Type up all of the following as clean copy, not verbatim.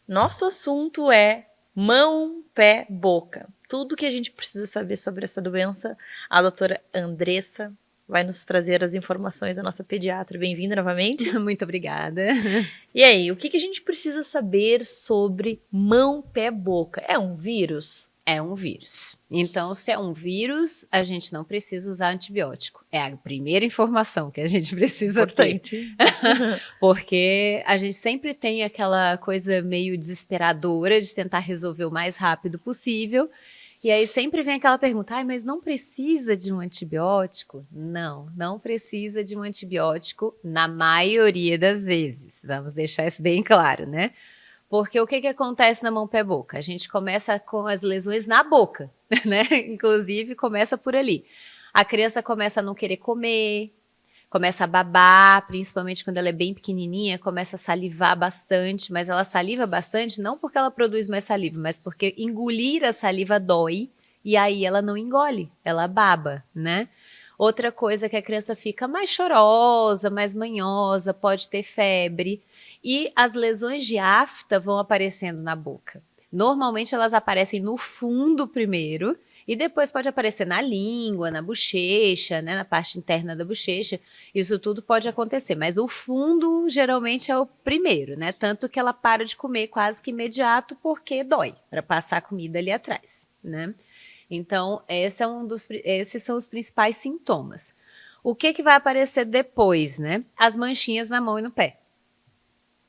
Nosso assunto é mão, pé, boca. Tudo que a gente precisa saber sobre essa doença, a doutora Andressa vai nos trazer as informações, a nossa pediatra. Bem-vinda novamente. Muito obrigada. E aí, o que a gente precisa saber sobre mão, pé, boca? É um vírus? É um vírus. Então, se é um vírus, a gente não precisa usar antibiótico. É a primeira informação que a gente precisa Importante. ter. Porque a gente sempre tem aquela coisa meio desesperadora de tentar resolver o mais rápido possível. E aí sempre vem aquela pergunta, mas não precisa de um antibiótico? Não, não precisa de um antibiótico na maioria das vezes. Vamos deixar isso bem claro, né? Porque o que acontece na mão, pé, boca? A gente começa com as lesões na boca, né? Inclusive, começa por ali. A criança começa a não querer comer, começa a babar, principalmente quando ela é bem pequenininha, começa a salivar bastante, mas ela saliva bastante não porque ela produz mais saliva, mas porque engolir a saliva dói e aí ela não engole, ela baba, né? Outra coisa é que a criança fica mais chorosa, mais manhosa, pode ter febre. E as lesões de afta vão aparecendo na boca. Normalmente elas aparecem no fundo primeiro e depois pode aparecer na língua, na bochecha, né, na parte interna da bochecha. Isso tudo pode acontecer, mas o fundo geralmente é o primeiro, né? Tanto que ela para de comer quase que imediato porque dói para passar a comida ali atrás, né? Então, esses são os principais sintomas. O que vai aparecer depois, né? As manchinhas na mão e no pé.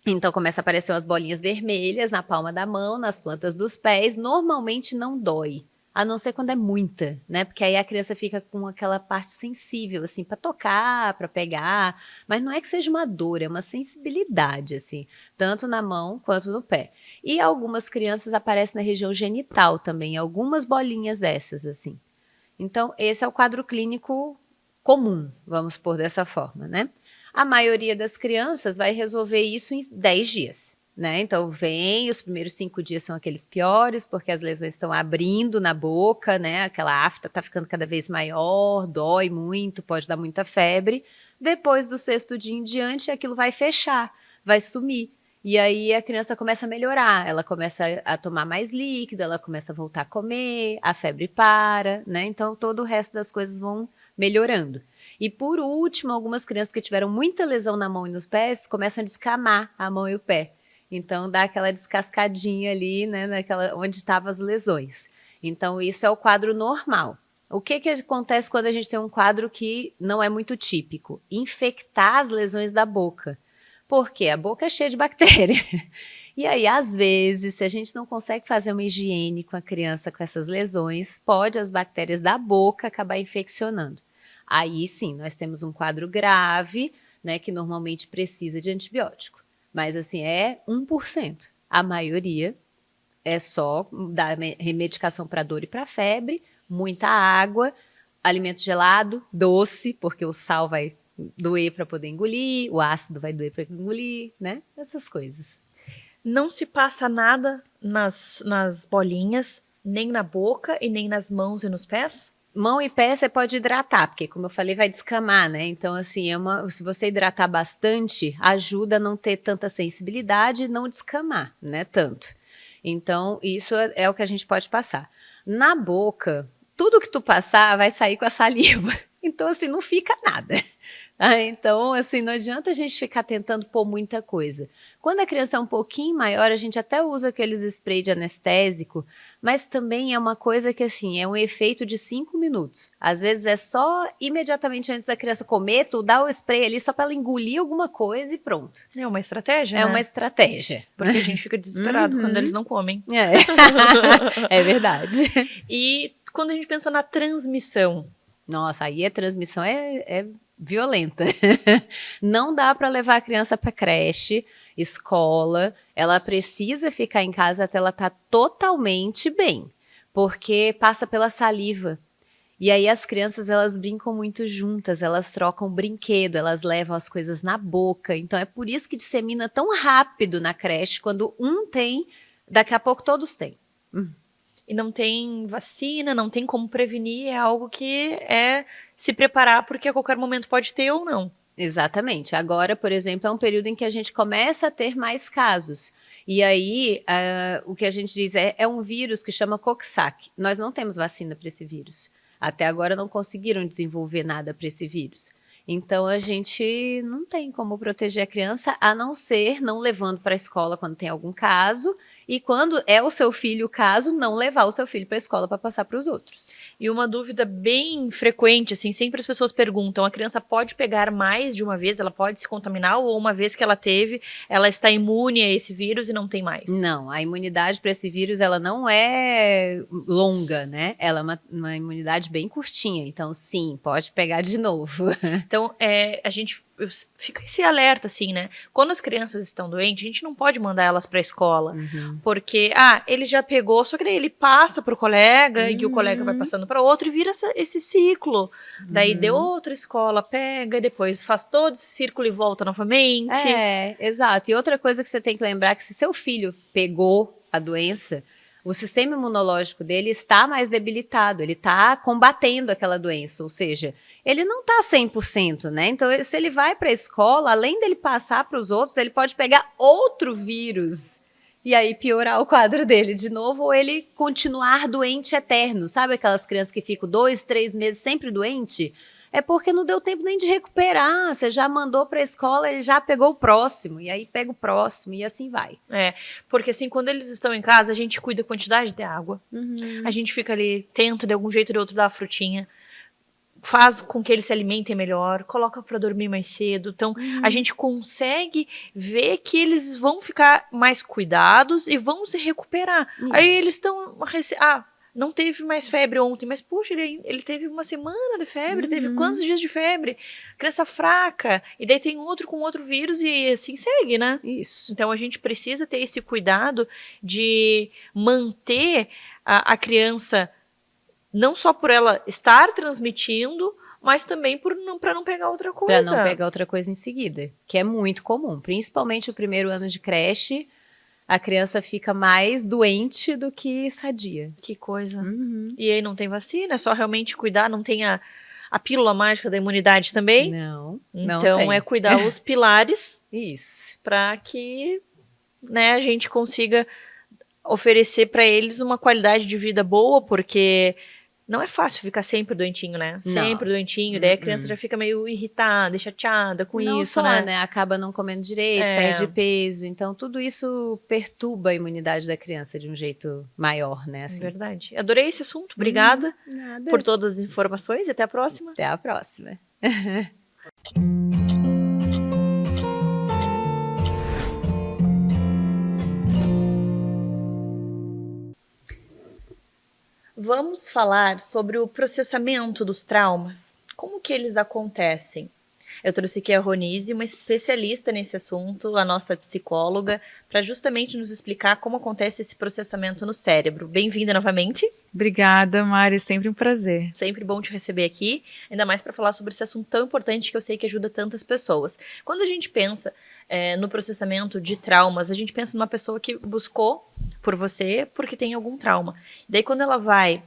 Então, começa a aparecer umas bolinhas vermelhas na palma da mão, nas plantas dos pés. Normalmente não dói, a não ser quando é muita, né? Porque aí a criança fica com aquela parte sensível, assim, para tocar, para pegar. Mas não é que seja uma dor, é uma sensibilidade, assim, tanto na mão quanto no pé. E algumas crianças aparecem na região genital também, algumas bolinhas dessas, assim. Então, esse é o quadro clínico comum, vamos pôr dessa forma, né? A maioria das crianças vai resolver isso em 10 dias, né? Então, os primeiros 5 dias são aqueles piores, porque as lesões estão abrindo na boca, né? Aquela afta está ficando cada vez maior, dói muito, pode dar muita febre. Depois do 6º dia em diante, aquilo vai fechar, vai sumir. E aí a criança começa a melhorar, ela começa a tomar mais líquido, ela começa a voltar a comer, a febre para, né? Então todo o resto das coisas vão melhorando. E por último, algumas crianças que tiveram muita lesão na mão e nos pés começam a descamar a mão e o pé. Então dá aquela descascadinha ali, né, onde estavam as lesões. Então isso é o quadro normal. O que acontece quando a gente tem um quadro que não é muito típico? Infectar as lesões da boca. Porque a boca é cheia de bactéria. E aí, às vezes, se a gente não consegue fazer uma higiene com a criança com essas lesões, pode as bactérias da boca acabar infeccionando. Aí sim, nós temos um quadro grave, né, que normalmente precisa de antibiótico. Mas assim, é 1%. A maioria é só dar medicação para dor e para febre, muita água, alimento gelado, doce, porque o sal vai doer para poder engolir, o ácido vai doer para engolir, né? Essas coisas. Não se passa nada nas bolinhas, nem na boca e nem nas mãos e nos pés? Mão e pé você pode hidratar, porque como eu falei, vai descamar, né? Então, assim, se você hidratar bastante, ajuda a não ter tanta sensibilidade e não descamar, né? Tanto. Então, isso é o que a gente pode passar. Na boca, tudo que tu passar vai sair com a saliva. Então, assim, não fica nada. Então, assim, não adianta a gente ficar tentando pôr muita coisa. Quando a criança é um pouquinho maior, a gente até usa aqueles spray de anestésico, mas também é uma coisa que, assim, é um efeito de 5 minutos. Às vezes é só imediatamente antes da criança comer, tu dá o spray ali só para ela engolir alguma coisa e pronto. É uma estratégia, É né? uma estratégia. Porque a gente fica desesperado quando eles não comem. É verdade. E quando a gente pensa na transmissão? Nossa, aí a transmissão é violenta. Não dá para levar a criança para creche, escola. Ela precisa ficar em casa até ela estar totalmente bem, porque passa pela saliva. E aí as crianças, elas brincam muito juntas, elas trocam brinquedo, elas levam as coisas na boca. Então é por isso que dissemina tão rápido na creche. Quando um tem, daqui a pouco todos têm. E não tem vacina, não tem como prevenir, é algo que é se preparar porque a qualquer momento pode ter ou não. Exatamente. Agora, por exemplo, é um período em que a gente começa a ter mais casos. E aí, o que a gente diz é um vírus que chama Coxsackie. Nós não temos vacina para esse vírus. Até agora não conseguiram desenvolver nada para esse vírus. Então, a gente não tem como proteger a criança, a não ser não levando para a escola quando tem algum caso, e quando é o seu filho o caso, não levar o seu filho para a escola para passar para os outros. E uma dúvida bem frequente, assim, sempre as pessoas perguntam, a criança pode pegar mais de uma vez, ela pode se contaminar, ou uma vez que ela teve, ela está imune a esse vírus e não tem mais? Não, a imunidade para esse vírus, ela não é longa, né? Ela é uma imunidade bem curtinha, então sim, pode pegar de novo. Então, a gente fica esse alerta, assim, né? Quando as crianças estão doentes, a gente não pode mandar elas para a escola, porque, ele já pegou, só que daí ele passa pro colega, e o colega vai passando para outro, e vira esse ciclo. Daí deu outra escola, pega, depois faz todo esse círculo e volta novamente. Exato. E outra coisa que você tem que lembrar é que se seu filho pegou a doença, o sistema imunológico dele está mais debilitado, ele está combatendo aquela doença, ou seja, ele não está 100%, né? Então, se ele vai para a escola, além dele passar para os outros, ele pode pegar outro vírus e aí piorar o quadro dele de novo, ou ele continuar doente eterno. Sabe aquelas crianças que ficam 2, 3 meses sempre doente? É porque não deu tempo nem de recuperar. Você já mandou para a escola, ele já pegou o próximo, e aí pega o próximo, e assim vai. Porque assim, quando eles estão em casa, a gente cuida da quantidade de água. A gente fica ali, tenta de algum jeito ou de outro dar a frutinha, faz com que eles se alimentem melhor, coloca para dormir mais cedo. Então, a gente consegue ver que eles vão ficar mais cuidados e vão se recuperar. Isso. Aí eles estão... não teve mais febre ontem, mas puxa, ele teve uma semana de febre, teve quantos dias de febre? Criança fraca, e daí tem outro com outro vírus e assim segue, né? Isso. Então a gente precisa ter esse cuidado de manter a criança, não só por ela estar transmitindo, mas também para não pegar outra coisa. Para não pegar outra coisa em seguida, que é muito comum, principalmente o primeiro ano de creche. A criança fica mais doente do que sadia. Que coisa. E aí não tem vacina, é só realmente cuidar, não tem a pílula mágica da imunidade também? Não. Então não tem. cuidar os pilares. Isso. Para que, né, a gente consiga oferecer para eles uma qualidade de vida boa, porque não é fácil ficar sempre doentinho, né? Sempre doentinho, daí a criança já fica meio irritada, chateada com não isso, só, né? Acaba não comendo direito, perde peso, então tudo isso perturba a imunidade da criança de um jeito maior, né? Assim. Verdade. Adorei esse assunto, obrigada por todas as informações e até a próxima. Até a próxima. Vamos falar sobre o processamento dos traumas. Como que eles acontecem? Eu trouxe aqui a Ronise, uma especialista nesse assunto, a nossa psicóloga, para justamente nos explicar como acontece esse processamento no cérebro. Bem-vinda novamente. Obrigada, Mari, sempre um prazer. Sempre bom te receber aqui, ainda mais para falar sobre esse assunto tão importante que eu sei que ajuda tantas pessoas. Quando a gente pensa no processamento de traumas, a gente pensa numa pessoa que buscou por você porque tem algum trauma. Daí quando ela vai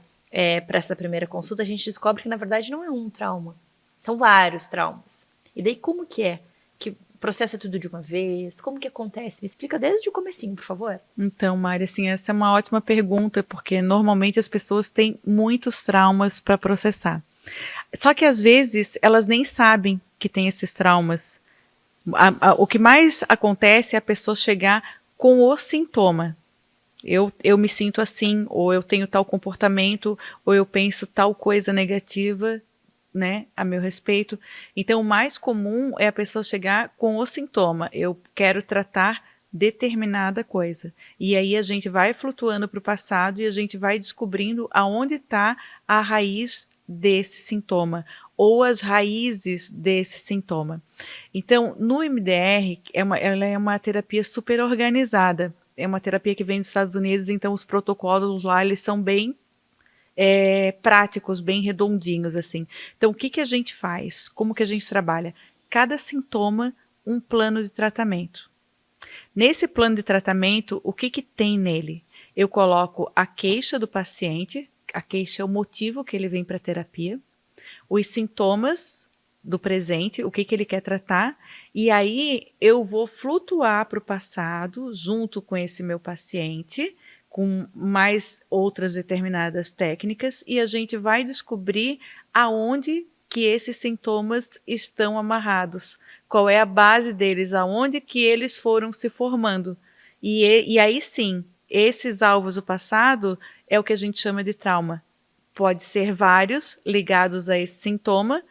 para essa primeira consulta, a gente descobre que na verdade não é um trauma, são vários traumas. E daí como que é? Que processa tudo de uma vez? Como que acontece? Me explica desde o comecinho, por favor. Então, Mari, assim, essa é uma ótima pergunta, porque normalmente as pessoas têm muitos traumas para processar. Só que às vezes elas nem sabem que tem esses traumas. O que mais acontece é a pessoa chegar com o sintoma. Eu me sinto assim, ou eu tenho tal comportamento, ou eu penso tal coisa negativa, né, a meu respeito. Então, o mais comum é a pessoa chegar com o sintoma. Eu quero tratar determinada coisa. E aí a gente vai flutuando para o passado e a gente vai descobrindo aonde está a raiz desse sintoma, ou as raízes desse sintoma. Então, no MDR, ela é uma terapia super organizada. É uma terapia que vem dos Estados Unidos, então os protocolos lá, eles são bem práticos, bem redondinhos, assim. Então, o que a gente faz? Como que a gente trabalha? Cada sintoma, um plano de tratamento. Nesse plano de tratamento, o que tem nele? Eu coloco a queixa do paciente, a queixa é o motivo que ele vem para a terapia, os sintomas do presente, o que ele quer tratar, e aí eu vou flutuar para o passado junto com esse meu paciente, com mais outras determinadas técnicas, e a gente vai descobrir aonde que esses sintomas estão amarrados, qual é a base deles, aonde que eles foram se formando. E aí sim, esses alvos do passado é o que a gente chama de trauma. Pode ser vários ligados a esse sintoma,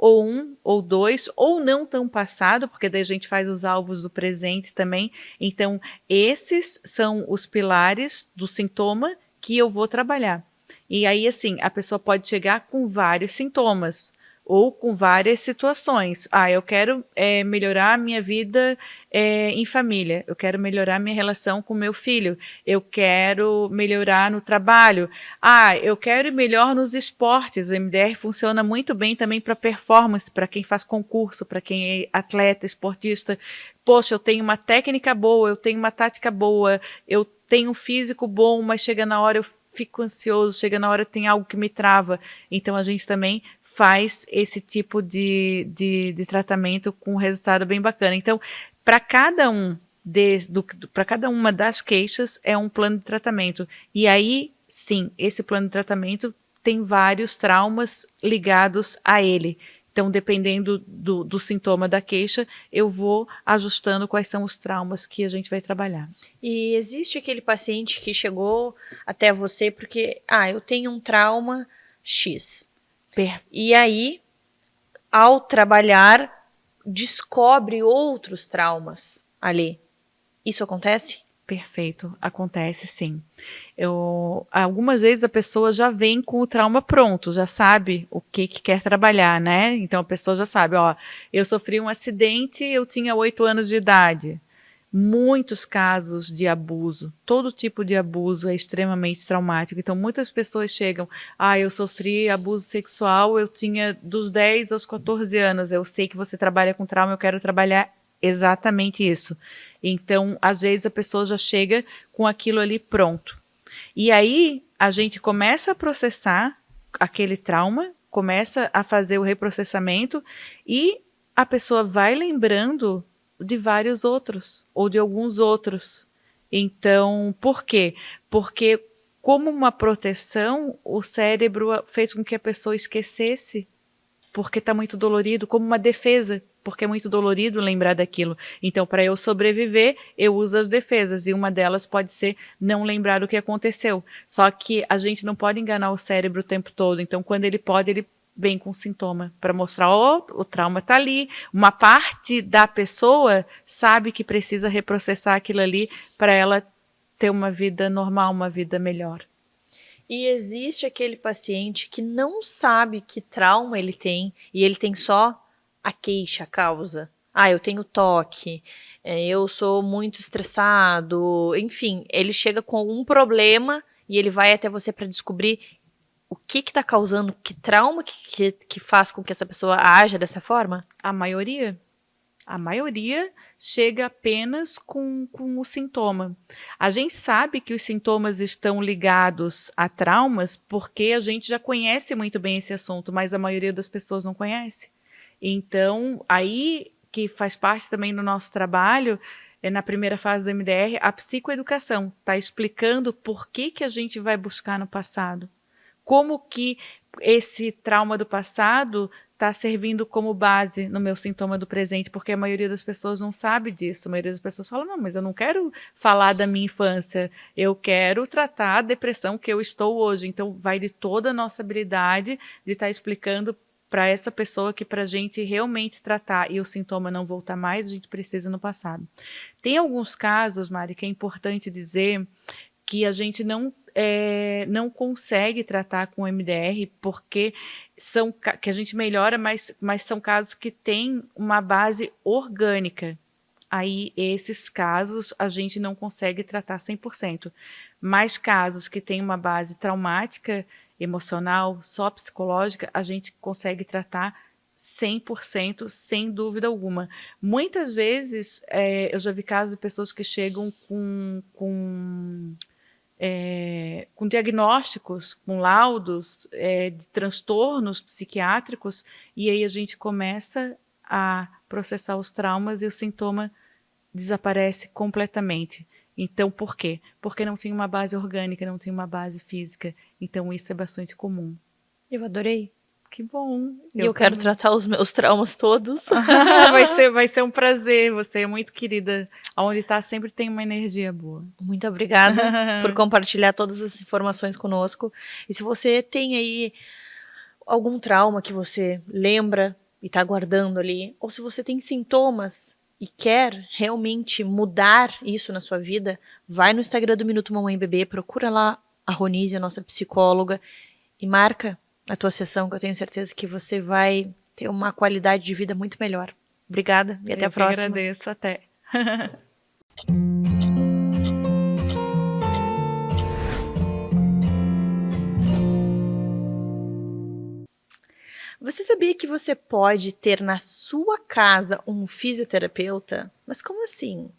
ou um, ou dois, ou não tão passado, porque daí a gente faz os alvos do presente também. Então, esses são os pilares do sintoma que eu vou trabalhar. E aí, assim, a pessoa pode chegar com vários sintomas, ou com várias situações. Eu quero melhorar a minha vida em família, eu quero melhorar minha relação com meu filho, eu quero melhorar no trabalho, eu quero ir melhor nos esportes. O MDR funciona muito bem também para performance, para quem faz concurso, para quem é atleta, esportista. Poxa, eu tenho uma técnica boa, eu tenho uma tática boa, eu tenho um físico bom, mas chega na hora eu fico ansioso, chega na hora tem algo que me trava. Então a gente também faz esse tipo de tratamento com um resultado bem bacana. Então, para cada para cada uma das queixas é um plano de tratamento. E aí, sim, esse plano de tratamento tem vários traumas ligados a ele. Então, dependendo do sintoma da queixa, eu vou ajustando quais são os traumas que a gente vai trabalhar. E existe aquele paciente que chegou até você porque, eu tenho um trauma X. E aí, ao trabalhar, descobre outros traumas ali. Isso acontece? Perfeito, acontece sim. Algumas vezes a pessoa já vem com o trauma pronto, já sabe o que quer trabalhar, né? Então a pessoa já sabe, eu sofri um acidente, eu tinha 8 anos de idade. Muitos casos de abuso, todo tipo de abuso é extremamente traumático. Então muitas pessoas chegam, eu sofri abuso sexual, eu tinha dos 10 aos 14 anos, eu sei que você trabalha com trauma, eu quero trabalhar exatamente isso. Então, às vezes a pessoa já chega com aquilo ali pronto. E aí a gente começa a processar aquele trauma, começa a fazer o reprocessamento e a pessoa vai lembrando de vários outros, ou de alguns outros. Então, por quê? Porque, como uma proteção, o cérebro fez com que a pessoa esquecesse, porque está muito dolorido, como uma defesa, porque é muito dolorido lembrar daquilo. Então, para eu sobreviver, eu uso as defesas, e uma delas pode ser não lembrar do que aconteceu. Só que a gente não pode enganar o cérebro o tempo todo, então quando ele pode, ele vem com sintoma para mostrar, o trauma está ali. Uma parte da pessoa sabe que precisa reprocessar aquilo ali para ela ter uma vida normal, uma vida melhor. E existe aquele paciente que não sabe que trauma ele tem e ele tem só a queixa, a causa. Eu tenho toque, eu sou muito estressado, enfim, ele chega com algum problema e ele vai até você para descobrir o que está causando, que trauma que faz com que essa pessoa haja dessa forma? A maioria chega apenas com o sintoma. A gente sabe que os sintomas estão ligados a traumas porque a gente já conhece muito bem esse assunto, mas a maioria das pessoas não conhece. Então, aí que faz parte também do nosso trabalho, na primeira fase do MDR, a psicoeducação está explicando por que a gente vai buscar no passado. Como que esse trauma do passado está servindo como base no meu sintoma do presente, porque a maioria das pessoas não sabe disso. A maioria das pessoas fala, não, mas eu não quero falar da minha infância, eu quero tratar a depressão que eu estou hoje. Então, vai de toda a nossa habilidade de estar explicando para essa pessoa que para a gente realmente tratar e o sintoma não voltar mais, a gente precisa no passado. Tem alguns casos, Mari, que é importante dizer que a gente não consegue tratar com MDR porque que a gente melhora, mas são casos que têm uma base orgânica. Aí, esses casos, a gente não consegue tratar 100%. Mas casos que têm uma base traumática, emocional, só psicológica, a gente consegue tratar 100%, sem dúvida alguma. Muitas vezes, eu já vi casos de pessoas que chegam com com diagnósticos, com laudos de transtornos psiquiátricos, e aí a gente começa a processar os traumas e o sintoma desaparece completamente. Então, por quê? Porque não tem uma base orgânica, não tem uma base física. Então, isso é bastante comum. Eu adorei. Que bom. E eu quero tratar os meus traumas todos. Vai ser um prazer. Você é muito querida. Onde está sempre tem uma energia boa. Muito obrigada por compartilhar todas as informações conosco. E se você tem aí algum trauma que você lembra e está guardando ali, ou se você tem sintomas e quer realmente mudar isso na sua vida, vai no Instagram do Minuto Mamãe e Bebê, procura lá a Ronise, a nossa psicóloga, e marca a tua sessão, que eu tenho certeza que você vai ter uma qualidade de vida muito melhor. Obrigada e até a próxima. Eu agradeço, até. Você sabia que você pode ter na sua casa um fisioterapeuta? Mas como assim?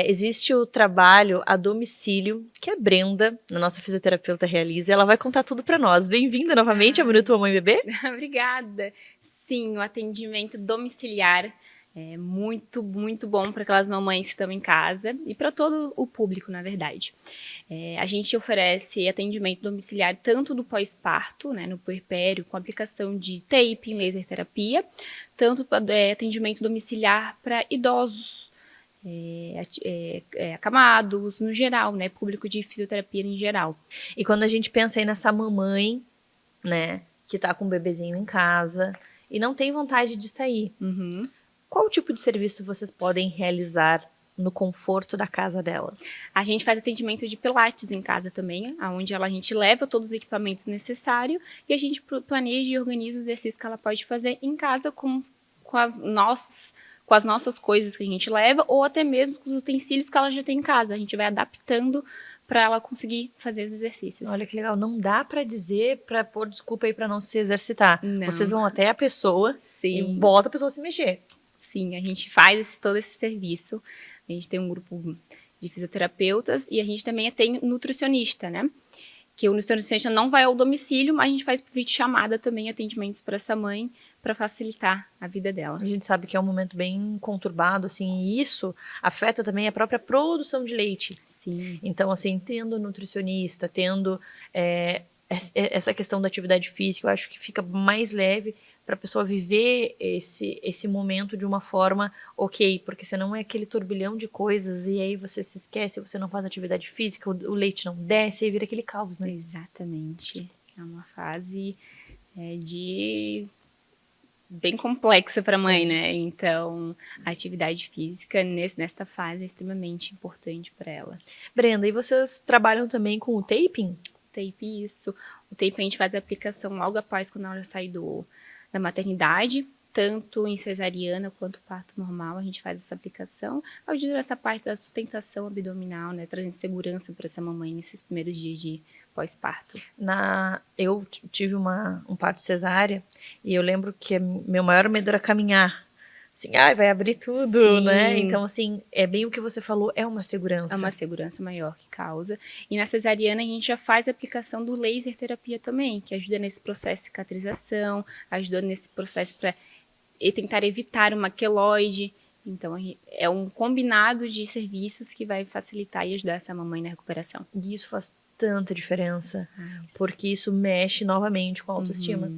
Existe o trabalho a domicílio que a Brenda, a nossa fisioterapeuta, realiza. E ela vai contar tudo para nós. Bem-vinda novamente ao Minuto Mamãe e Bebê. Obrigada. Sim, o atendimento domiciliar é muito, muito bom para aquelas mamães que estão em casa e para todo o público, na verdade. A gente oferece atendimento domiciliar tanto do pós-parto, né, no puerpério, com aplicação de taping, laser terapia, tanto atendimento domiciliar para idosos, acamados, no geral, né, público de fisioterapia em geral. E quando a gente pensa aí nessa mamãe, né, que tá com um bebezinho em casa e não tem vontade de sair, qual tipo de serviço vocês podem realizar no conforto da casa dela? A gente faz atendimento de pilates em casa também, onde a gente leva todos os equipamentos necessários e a gente planeja e organiza os exercícios que ela pode fazer em casa com as nossas coisas que a gente leva, ou até mesmo com os utensílios que ela já tem em casa. A gente vai adaptando para ela conseguir fazer os exercícios. Olha que legal, não dá para dizer, para pôr desculpa aí para não se exercitar. Não. Vocês vão até a pessoa Sim. e bota a pessoa a se mexer. Sim, a gente faz todo esse serviço. A gente tem um grupo de fisioterapeutas e a gente também tem nutricionista, né? Que o nutricionista não vai ao domicílio, mas a gente faz por videochamada também atendimentos para essa mãe, para facilitar a vida dela. A gente sabe que é um momento bem conturbado, assim, e isso afeta também a própria produção de leite. Sim. Então, assim, tendo nutricionista, tendo essa questão da atividade física, eu acho que fica mais leve para a pessoa viver esse momento de uma forma ok, porque senão é aquele turbilhão de coisas e aí você se esquece, você não faz atividade física, o leite não desce, aí vira aquele caos, né? Exatamente. É uma fase bem complexa para a mãe, né? Então, a atividade física nesta fase é extremamente importante para ela. Brenda, e vocês trabalham também com o taping? Tape, isso. O tape a gente faz a aplicação logo após quando ela sai da maternidade, tanto em cesariana quanto parto normal, a gente faz essa aplicação, ajuda essa parte da sustentação abdominal, né, trazendo segurança para essa mamãe nesses primeiros dias de pós-parto. Eu tive um parto cesárea e eu lembro que meu maior medo era caminhar. Assim, vai abrir tudo, Sim. né? Então, assim, é bem o que você falou, é uma segurança. É uma segurança maior que causa. E na cesariana a gente já faz a aplicação do laser terapia também, que ajuda nesse processo de cicatrização, ajuda nesse processo para tentar evitar uma queloide. Então, é um combinado de serviços que vai facilitar e ajudar essa mamãe na recuperação. E isso faz tanta diferença, porque isso mexe novamente com a autoestima.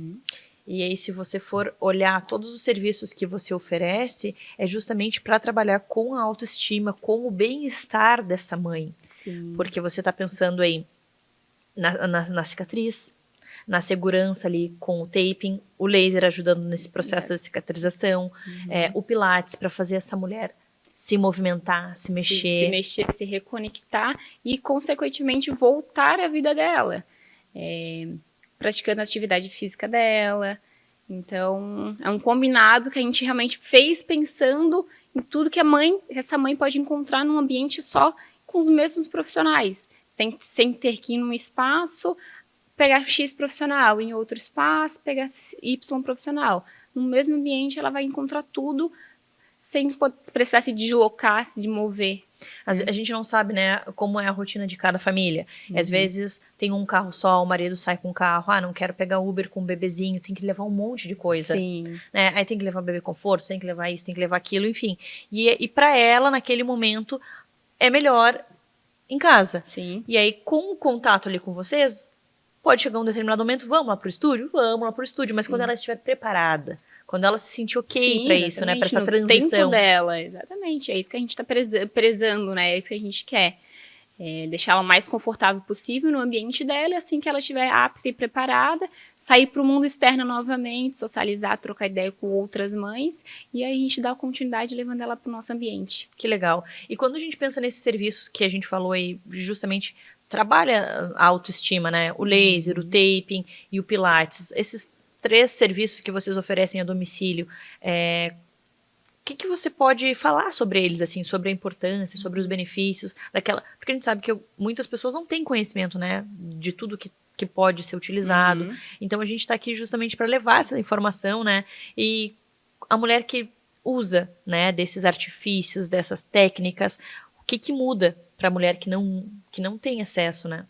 E aí, se você for olhar todos os serviços que você oferece, é justamente para trabalhar com a autoestima, com o bem-estar dessa mãe. Sim. Porque você está pensando aí na cicatriz, na segurança ali com o taping, o laser ajudando nesse processo da cicatrização, o pilates para fazer essa mulher se movimentar, se mexer. Se mexer, se reconectar e, consequentemente, voltar à vida dela. Praticando a atividade física dela. Então, é um combinado que a gente realmente fez pensando em tudo que essa mãe pode encontrar num ambiente só com os mesmos profissionais. Sem ter que ir num espaço, pegar X profissional, em outro espaço, pegar Y profissional. No mesmo ambiente, ela vai encontrar tudo sem precisar se deslocar, se mover A gente não sabe, né, como é a rotina de cada família. Às vezes tem um carro só, o marido sai com o carro, não quero pegar Uber com um bebezinho, tem que levar um monte de coisa. Sim. Né? Aí tem que levar bebê conforto, tem que levar isso, tem que levar aquilo, enfim. E para ela, naquele momento, é melhor em casa. Sim. E aí, com o contato ali com vocês, pode chegar um determinado momento, vamos lá pro estúdio? Vamos lá pro estúdio, mas quando ela estiver preparada, quando ela se sentir ok para isso, né, para essa transição. No tempo dela, exatamente, é isso que a gente tá prezando, né, é isso que a gente quer. Deixar ela mais confortável possível no ambiente dela, e assim que ela estiver apta e preparada, sair para o mundo externo novamente, socializar, trocar ideia com outras mães, e aí a gente dá continuidade levando ela para o nosso ambiente. Que legal. E quando a gente pensa nesses serviços que a gente falou aí, justamente trabalha a autoestima, né? O laser, o taping e o pilates, esses 3 serviços que vocês oferecem a domicílio, o que você pode falar sobre eles, assim, sobre a importância, sobre os benefícios daquela... Porque a gente sabe que muitas pessoas não têm conhecimento, né, de tudo que pode ser utilizado. Então a gente está aqui justamente para levar essa informação, né, e a mulher que usa, né, desses artifícios, dessas técnicas, o que muda para a mulher que não tem acesso, né?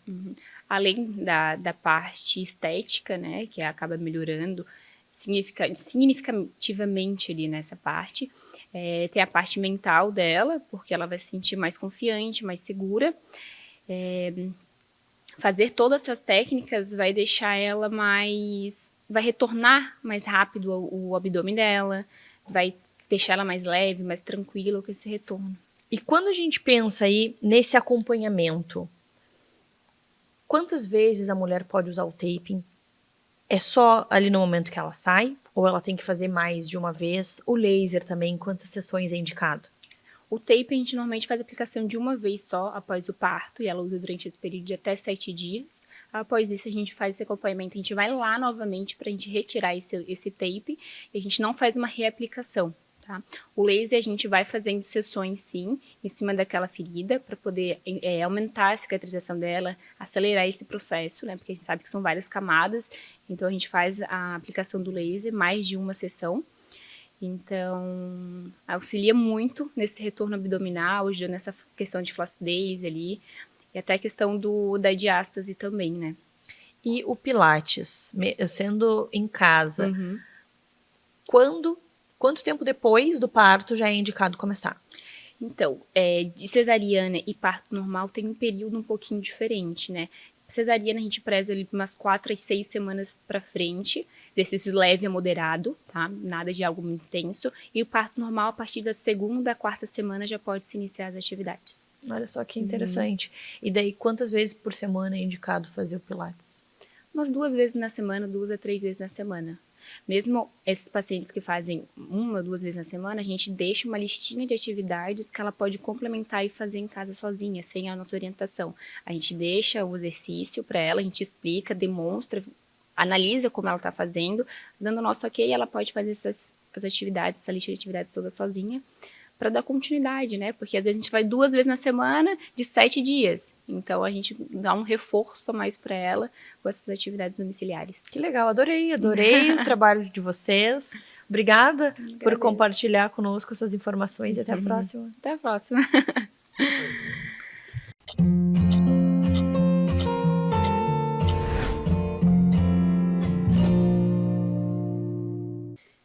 Além da parte estética, né, que acaba melhorando significativamente ali nessa parte, tem a parte mental dela, porque ela vai se sentir mais confiante, mais segura. Fazer todas essas técnicas vai deixar ela vai retornar mais rápido o abdômen dela, vai deixar ela mais leve, mais tranquila com esse retorno. E quando a gente pensa aí nesse acompanhamento, quantas vezes a mulher pode usar o taping? É só ali no momento que ela sai? Ou ela tem que fazer mais de uma vez? O laser também, quantas sessões é indicado? O tape a gente normalmente faz a aplicação de uma vez só após o parto, e ela usa durante esse período de até 7 dias. Após isso a gente faz esse acompanhamento, a gente vai lá novamente para a gente retirar esse tape, e a gente não faz uma reaplicação. Tá? O laser a gente vai fazendo sessões sim, em cima daquela ferida, para poder aumentar a cicatrização dela, acelerar esse processo, né? Porque a gente sabe que são várias camadas, então a gente faz a aplicação do laser, mais de uma sessão. Então, auxilia muito nesse retorno abdominal, ajuda nessa questão de flacidez ali, e até a questão da diástase também, né? E o pilates, sendo em casa, quanto tempo depois do parto já é indicado começar? Então, de cesariana e parto normal tem um período um pouquinho diferente, né? Cesariana a gente preza ali umas 4 a 6 semanas pra frente, exercício leve a moderado, tá? Nada de algo muito intenso. E o parto normal, a partir da 2ª a 4ª semana, já pode se iniciar as atividades. Olha só que interessante. E daí, quantas vezes por semana é indicado fazer o pilates? Umas 2 vezes na semana, 2 a 3 vezes na semana. Mesmo esses pacientes que fazem 1 ou 2 vezes na semana, a gente deixa uma listinha de atividades que ela pode complementar e fazer em casa sozinha, sem a nossa orientação. A gente deixa o exercício para ela, a gente explica, demonstra, analisa como ela está fazendo, dando o nosso ok, ela pode fazer as atividades, essa lista de atividades toda sozinha, para dar continuidade, né? Porque às vezes a gente vai 2 vezes na semana de 7 dias. Então a gente dá um reforço a mais para ela com essas atividades domiciliares. Que legal, adorei o trabalho de vocês. Obrigada por compartilhar conosco essas informações e até a próxima. Até a próxima.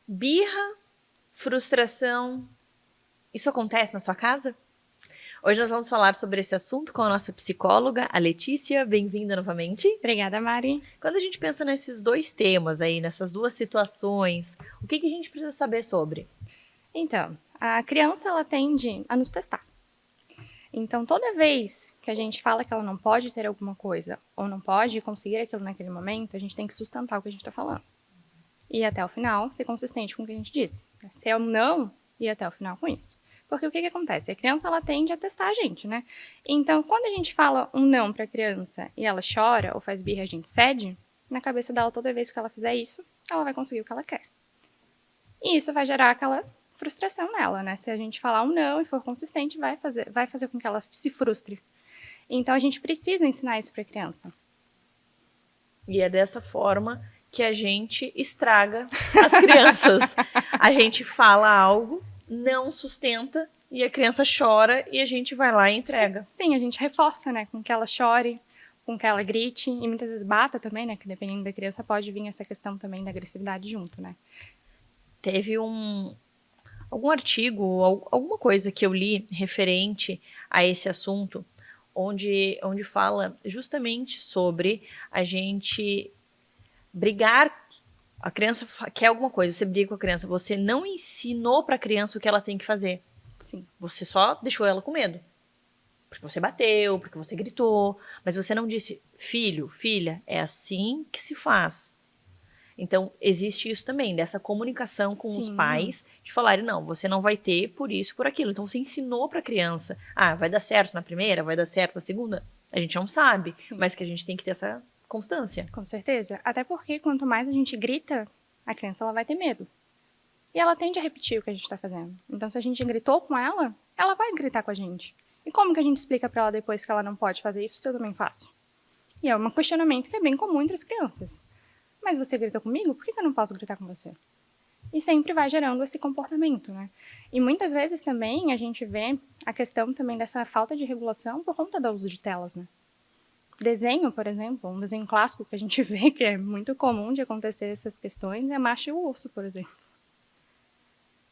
Birra, frustração, isso acontece na sua casa? Hoje nós vamos falar sobre esse assunto com a nossa psicóloga, a Letícia. Bem-vinda novamente. Obrigada, Mari. Quando a gente pensa nesses 2 temas aí, nessas 2 situações, o que a gente precisa saber sobre? Então, a criança, ela tende a nos testar. Então, toda vez que a gente fala que ela não pode ter alguma coisa ou não pode conseguir aquilo naquele momento, a gente tem que sustentar o que a gente está falando. E até o final, ser consistente com o que a gente disse. Se é um não, ir até o final com isso. Porque o que acontece? A criança, ela tende a testar a gente, né? Então, quando a gente fala um não pra criança e ela chora ou faz birra, a gente cede, na cabeça dela, toda vez que ela fizer isso, ela vai conseguir o que ela quer. E isso vai gerar aquela frustração nela, né? Se a gente falar um não e for consistente, vai fazer com que ela se frustre. Então, a gente precisa ensinar isso pra criança. E é dessa forma que a gente estraga as crianças. A gente fala algo, não sustenta e a criança chora e a gente vai lá e entrega. Sim, a gente reforça, né? Com que ela chore, com que ela grite e muitas vezes bata também, né? Que dependendo da criança pode vir essa questão também da agressividade junto, né? Teve algum artigo, alguma coisa que eu li referente a esse assunto, onde fala justamente sobre a gente brigar. A criança quer alguma coisa, você briga com a criança, você não ensinou para a criança o que ela tem que fazer. Sim. Você só deixou ela com medo. Porque você bateu, porque você gritou, mas você não disse, filho, filha, é assim que se faz. Então, existe isso também, dessa comunicação com os Sim. pais, de falarem, não, você não vai ter por isso, por aquilo. Então, você ensinou para a criança, vai dar certo na primeira, vai dar certo na segunda? A gente não sabe, Sim. mas que a gente tem que ter essa constância. Com certeza. Até porque quanto mais a gente grita, a criança ela vai ter medo. E ela tende a repetir o que a gente está fazendo. Então, se a gente gritou com ela, ela vai gritar com a gente. E como que a gente explica para ela depois que ela não pode fazer isso se eu também faço? E é um questionamento que é bem comum entre as crianças. Mas você gritou comigo? Por que eu não posso gritar com você? E sempre vai gerando esse comportamento, né? E muitas vezes também a gente vê a questão também dessa falta de regulação por conta do uso de telas, né? Desenho, por exemplo, um desenho clássico que a gente vê que é muito comum de acontecer essas questões é Macho e o Urso, por exemplo.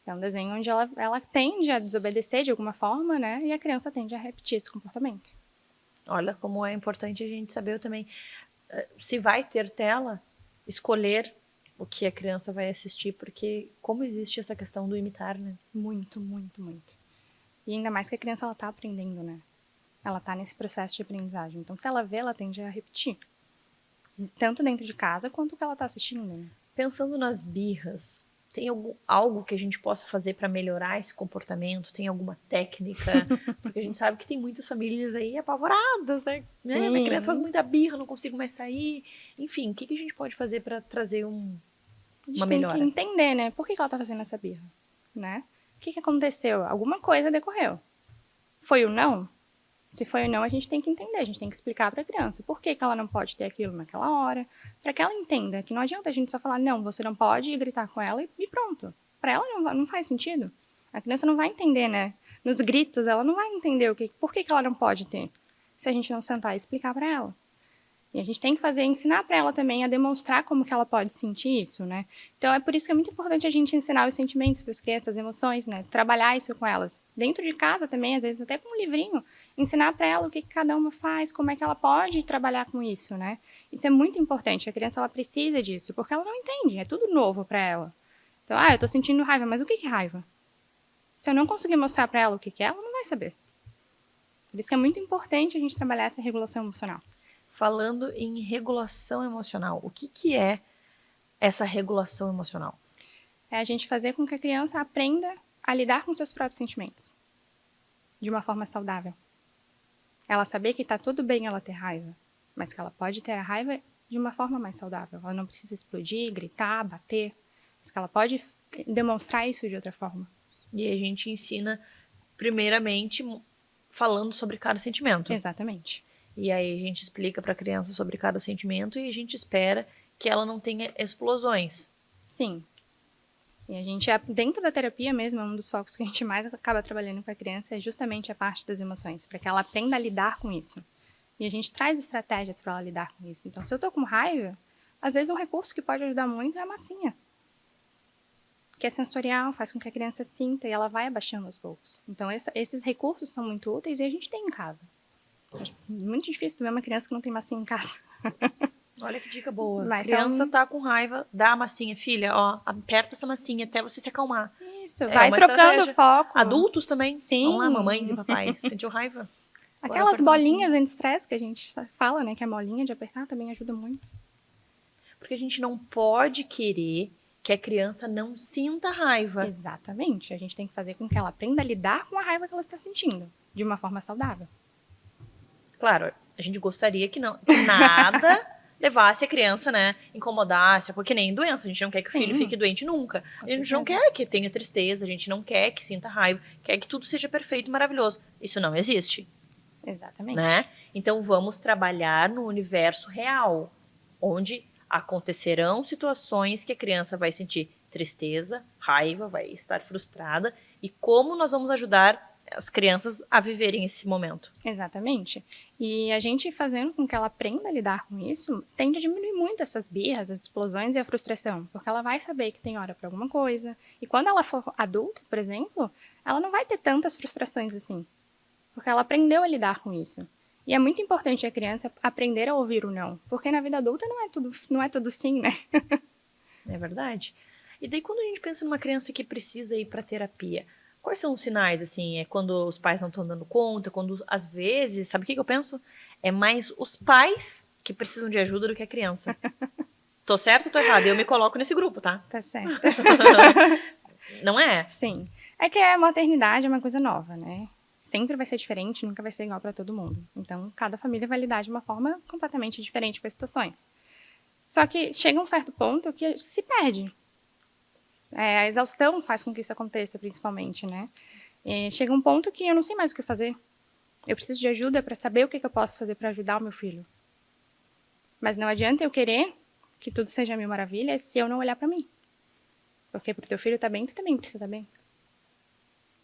É um desenho onde ela tende a desobedecer de alguma forma, né? E a criança tende a repetir esse comportamento. Olha como é importante a gente saber também, se vai ter tela, escolher o que a criança vai assistir, porque como existe essa questão do imitar, né? Muito, muito, muito. E ainda mais que a criança ela tá aprendendo, né? Ela tá nesse processo de aprendizagem. Então, se ela vê, ela tende a repetir. Tanto dentro de casa, quanto o que ela tá assistindo, né? Pensando nas birras, tem algo que a gente possa fazer para melhorar esse comportamento? Tem alguma técnica? Porque a gente sabe que tem muitas famílias aí apavoradas, né? Sim. Minha criança faz muita birra, não consigo mais sair. Enfim, o que a gente pode fazer para trazer A gente uma tem melhora? que entender, né? Por que ela tá fazendo essa birra, né? O que aconteceu? Alguma coisa decorreu. Foi o não? Se foi o não, a gente tem que entender, a gente tem que explicar para a criança por que ela não pode ter aquilo naquela hora, para que ela entenda que não adianta a gente só falar, não, você não pode, e gritar com ela e pronto. Para ela não faz sentido. A criança não vai entender, né? Nos gritos, ela não vai entender por que ela não pode ter, se a gente não sentar e explicar para ela. E a gente tem que ensinar para ela também a demonstrar como que ela pode sentir isso, né? Então, é por isso que é muito importante a gente ensinar os sentimentos para as crianças, as emoções, né? Trabalhar isso com elas. Dentro de casa também, às vezes até com um livrinho, ensinar para ela o que cada uma faz, como é que ela pode trabalhar com isso, né? Isso é muito importante. A criança, ela precisa disso, porque ela não entende, é tudo novo para ela. Então, eu tô sentindo raiva, mas o que é raiva? Se eu não conseguir mostrar para ela o que é, ela não vai saber. Por isso que é muito importante a gente trabalhar essa regulação emocional. Falando em regulação emocional, o que é essa regulação emocional? É a gente fazer com que a criança aprenda a lidar com seus próprios sentimentos de uma forma saudável. Ela saber que tá tudo bem ela ter raiva, mas que ela pode ter a raiva de uma forma mais saudável. Ela não precisa explodir, gritar, bater, mas que ela pode demonstrar isso de outra forma. E a gente ensina, primeiramente, falando sobre cada sentimento. Exatamente. E aí a gente explica para a criança sobre cada sentimento e a gente espera que ela não tenha explosões. Sim. E a gente, dentro da terapia mesmo, um dos focos que a gente mais acaba trabalhando com a criança é justamente a parte das emoções, para que ela aprenda a lidar com isso. E a gente traz estratégias para ela lidar com isso. Então, se eu tô com raiva, às vezes um recurso que pode ajudar muito é a massinha. Que é sensorial, faz com que a criança sinta e ela vai abaixando aos poucos. Então, esses recursos são muito úteis e a gente tem em casa. Acho muito difícil tu ver uma criança que não tem massinha em casa. Olha que dica boa. Mas A criança tá com raiva, dá a massinha. Filha, ó, aperta essa massinha até você se acalmar. Isso, É vai uma trocando estratégia. o foco. Adultos também. Sim. Vamos lá, mamães e papais. Sentiu raiva? Aquelas aperta a bolinhas anti-estresse que a gente fala, né? Que a molinha de apertar também ajuda muito. Porque a gente não pode querer que a criança não sinta raiva. Exatamente. A gente tem que fazer com que ela aprenda a lidar com a raiva que ela está sentindo. De uma forma saudável. Claro, a gente gostaria que nada levasse a criança, né, incomodasse, porque nem doença, a gente não quer que o filho Sim. fique doente nunca. Com A gente certeza. não quer que tenha tristeza, a gente não quer que sinta raiva, quer que tudo seja perfeito e maravilhoso. Isso não existe, Exatamente. né? Então vamos trabalhar no universo real, onde acontecerão situações que a criança vai sentir tristeza, raiva, vai estar frustrada, e como nós vamos ajudar as crianças a viverem esse momento. Exatamente. E a gente fazendo com que ela aprenda a lidar com isso, tende a diminuir muito essas birras, as explosões e a frustração, porque ela vai saber que tem hora para alguma coisa. E quando ela for adulta, por exemplo, ela não vai ter tantas frustrações assim, porque ela aprendeu a lidar com isso. E é muito importante a criança aprender a ouvir o não, porque na vida adulta não é tudo sim, né? É verdade. E daí quando a gente pensa numa criança que precisa ir para terapia, quais são os sinais, assim? É quando os pais não estão dando conta, quando às vezes, sabe o que eu penso? É mais os pais que precisam de ajuda do que a criança. Tô certo ou tô errado? Eu me coloco nesse grupo, tá? Tá certo. Não é? Sim. É que a maternidade é uma coisa nova, né? Sempre vai ser diferente, nunca vai ser igual para todo mundo. Então, cada família vai lidar de uma forma completamente diferente com as situações. Só que chega um certo ponto que se perde. A exaustão faz com que isso aconteça, principalmente, né? Chega um ponto que eu não sei mais o que fazer. Eu preciso de ajuda para saber o que eu posso fazer para ajudar o meu filho. Mas não adianta eu querer que tudo seja mil maravilhas se eu não olhar para mim. Porque pro teu filho tá bem, tu também precisa estar bem.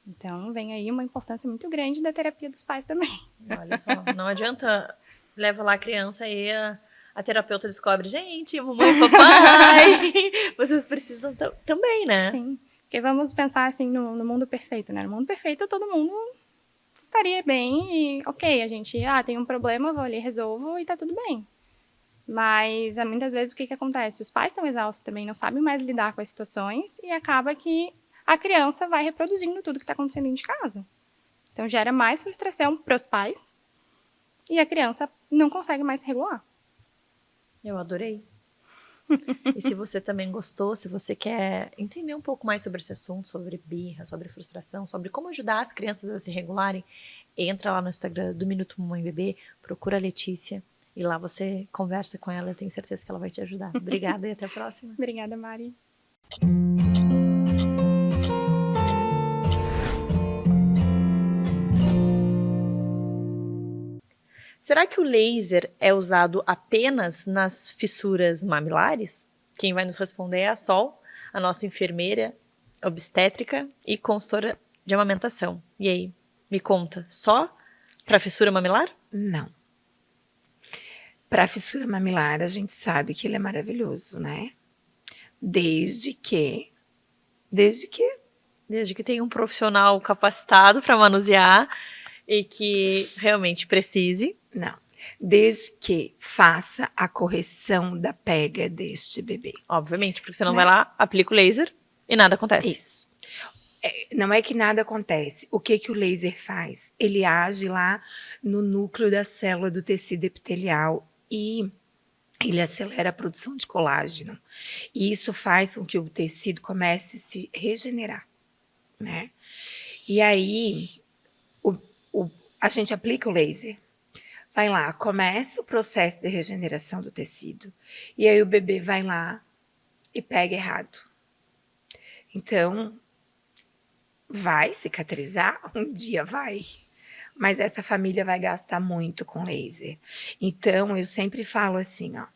Então, vem aí uma importância muito grande da terapia dos pais também. Olha só, não adianta, leva lá a criança e a terapeuta descobre, gente, mamãe e papai, vocês precisam também, né? Sim, porque vamos pensar assim no mundo perfeito, né? No mundo perfeito todo mundo estaria bem e ok, a gente, tem um problema, vou ali, resolvo e tá tudo bem. Mas muitas vezes o que acontece? Os pais estão exaustos também, não sabem mais lidar com as situações e acaba que a criança vai reproduzindo tudo que está acontecendo dentro de casa. Então gera mais frustração para os pais e a criança não consegue mais se regular. Eu adorei. E se você também gostou, se você quer entender um pouco mais sobre esse assunto, sobre birra, sobre frustração, sobre como ajudar as crianças a se regularem, entra lá no Instagram do Minuto Mamãe Bebê, procura a Letícia e lá você conversa com ela, eu tenho certeza que ela vai te ajudar. Obrigada e até a próxima. Obrigada, Mari. Será que o laser é usado apenas nas fissuras mamilares? Quem vai nos responder é a Sol, a nossa enfermeira obstétrica e consultora de amamentação. E aí, me conta, só para fissura mamilar? Não. Para fissura mamilar, a gente sabe que ele é maravilhoso, né? Desde que Desde que tem um profissional capacitado para manusear e que realmente precise. Não. Desde que faça a correção da pega deste bebê. Obviamente, porque você não Né? vai lá, aplica o laser e nada acontece. Isso. Não é que nada acontece. O que o laser faz? Ele age lá no núcleo da célula do tecido epitelial e ele acelera a produção de colágeno. E isso faz com que o tecido comece a se regenerar, né? E aí, a gente aplica o laser. Vai lá, começa o processo de regeneração do tecido. E aí o bebê vai lá e pega errado. Então, vai cicatrizar? Um dia vai. Mas essa família vai gastar muito com laser. Então, eu sempre falo assim, ó.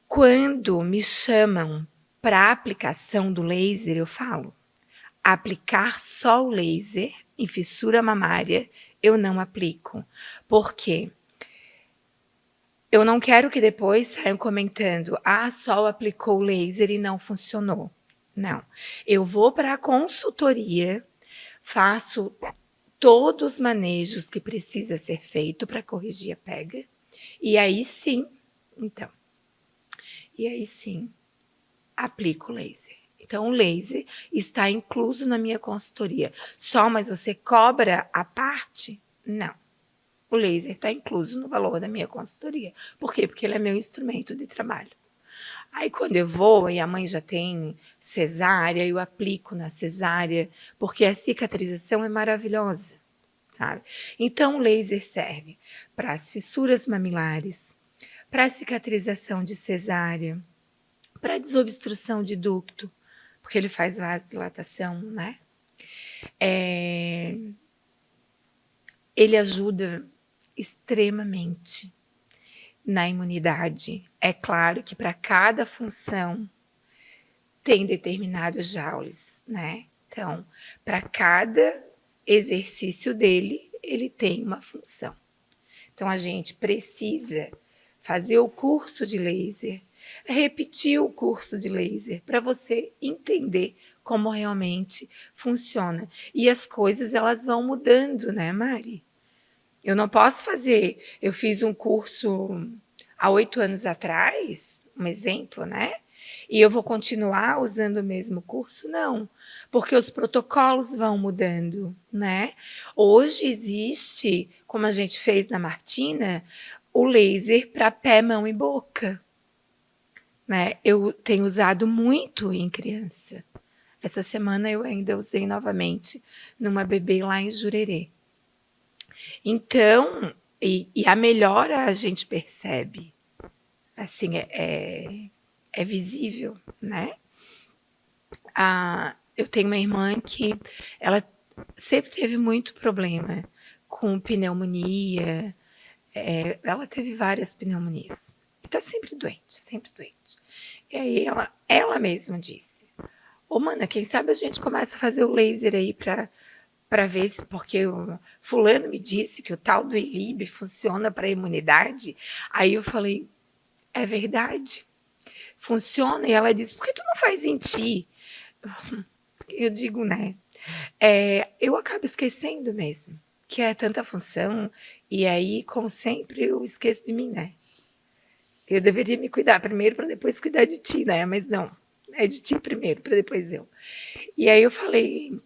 Quando me chamam para aplicação do laser, eu falo, aplicar só o laser em fissura mamária, eu não aplico. Por quê? Eu não quero que depois saiam comentando, Sol aplicou o laser e não funcionou. Não. Eu vou para a consultoria, faço todos os manejos que precisa ser feito para corrigir a pega. E aí sim, aplico o laser. Então, o laser está incluso na minha consultoria. Mas você cobra a parte? Não. O laser está incluso no valor da minha consultoria. Por quê? Porque ele é meu instrumento de trabalho. Aí, quando eu vou e a mãe já tem cesárea, eu aplico na cesárea, porque a cicatrização é maravilhosa, sabe? Então, o laser serve para as fissuras mamilares, para a cicatrização de cesárea, para a desobstrução de ducto, porque ele faz vasodilatação, né? Ele ajuda extremamente na imunidade. É claro que para cada função tem determinados joules, né? Então, para cada exercício dele, ele tem uma função. Então, a gente precisa fazer o curso de laser, repetir o curso de laser, para você entender como realmente funciona. E as coisas, elas vão mudando, né, Mari? Eu não posso fazer... Eu fiz um curso há 8 anos atrás, um exemplo, né? E eu vou continuar usando o mesmo curso? Não, porque os protocolos vão mudando, né? Hoje existe, como a gente fez na Martina, o laser para pé, mão e boca, né? Eu tenho usado muito em criança. Essa semana eu ainda usei novamente numa bebê lá em Jurerê. Então, e a melhora a gente percebe, assim, é visível, né? Eu tenho uma irmã que ela sempre teve muito problema com pneumonia, ela teve várias pneumonias. Está sempre doente, sempre doente. E aí ela mesma disse, ô, mana, quem sabe a gente começa a fazer o laser aí para ver se, porque o fulano me disse que o tal do Ilib funciona para a imunidade. Aí eu falei, é verdade, funciona. E ela disse, por que tu não faz em ti? Eu digo, né? Eu acabo esquecendo mesmo, que é tanta função, e aí, como sempre, eu esqueço de mim, né? Eu deveria me cuidar primeiro para depois cuidar de ti, né? Mas não, é de ti primeiro, para depois eu. E aí eu falei,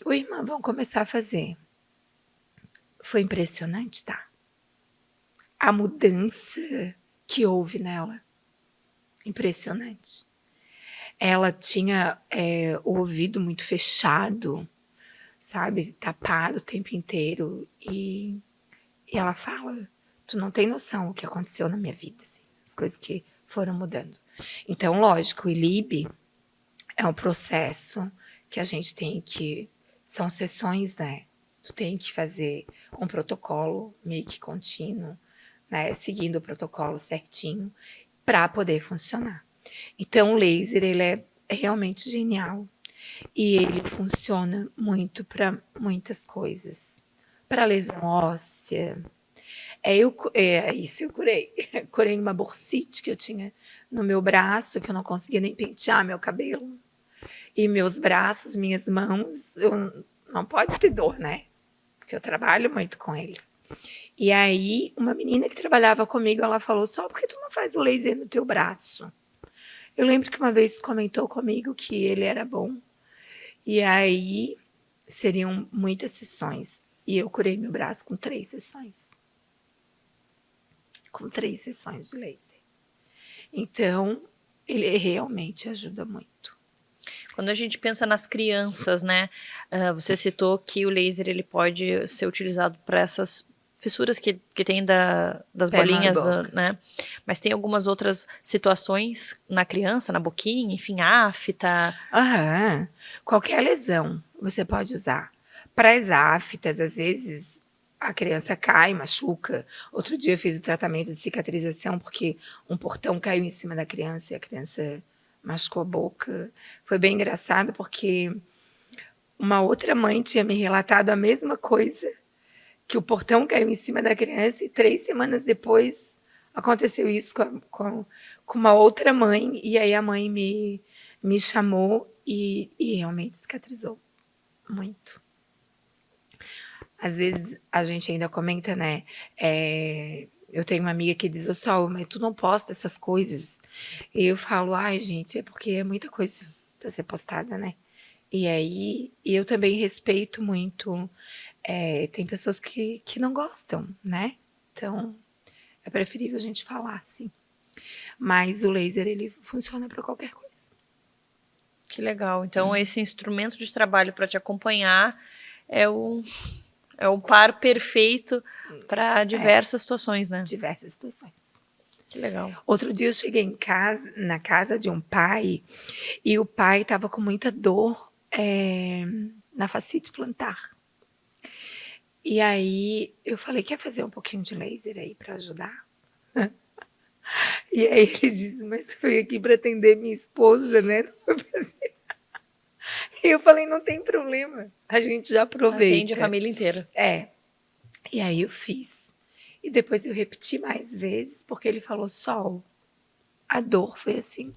oi, irmã, vamos começar a fazer. Foi impressionante, tá? A mudança que houve nela. Impressionante. Ela tinha o ouvido muito fechado, sabe? Tapado o tempo inteiro. E ela fala, tu não tem noção o que aconteceu na minha vida, assim, as coisas que foram mudando. Então, lógico, o ILIB é um processo que a gente tem que... São sessões, né? Tu tem que fazer um protocolo meio que contínuo, né? Seguindo o protocolo certinho para poder funcionar. Então, o laser, ele é realmente genial. E ele funciona muito para muitas coisas. Para lesão óssea. Isso eu curei. Curei uma bursite que eu tinha no meu braço, que eu não conseguia nem pentear meu cabelo. E meus braços, minhas mãos, não pode ter dor, né? Porque eu trabalho muito com eles. E aí, uma menina que trabalhava comigo, ela falou, só por que tu não faz o laser no teu braço? Eu lembro que uma vez comentou comigo que ele era bom. E aí, seriam muitas sessões. E eu curei meu braço com 3 sessões. Com 3 sessões de laser. Então, ele realmente ajuda muito. Quando a gente pensa nas crianças, né? Você citou que o laser ele pode ser utilizado para essas fissuras que tem das Pé, mão e bolinhas, boca. né? Mas tem algumas outras situações na criança, na boquinha, enfim, afta. Aham. Qualquer lesão você pode usar. Para as aftas, às vezes a criança cai, machuca. Outro dia eu fiz o tratamento de cicatrização porque um portão caiu em cima da criança e a criança machucou a boca. Foi bem engraçado porque uma outra mãe tinha me relatado a mesma coisa, que o portão caiu em cima da criança e 3 semanas depois aconteceu isso com uma outra mãe. E aí a mãe me chamou e realmente cicatrizou muito. Às vezes a gente ainda comenta, né? Eu tenho uma amiga que diz, ô Sol, mas tu não posta essas coisas. E eu falo, ai gente, é porque é muita coisa para ser postada, né? E aí eu também respeito muito. Tem pessoas que não gostam, né? Então é preferível a gente falar, sim. Mas o laser, ele funciona para qualquer coisa. Que legal. Então, esse instrumento de trabalho para te acompanhar é o par perfeito para diversas situações, né? Diversas situações. Que legal. Outro dia eu cheguei na casa de um pai e o pai estava com muita dor na fascite plantar. E aí eu falei, quer fazer um pouquinho de laser aí para ajudar? E aí ele disse, mas foi aqui para atender minha esposa, né? Não foi pra fazer. Eu falei, não tem problema, a gente já aproveita. Atende a família inteira. É. E aí eu fiz. E depois eu repeti mais vezes, porque ele falou, Sol, a dor foi assim,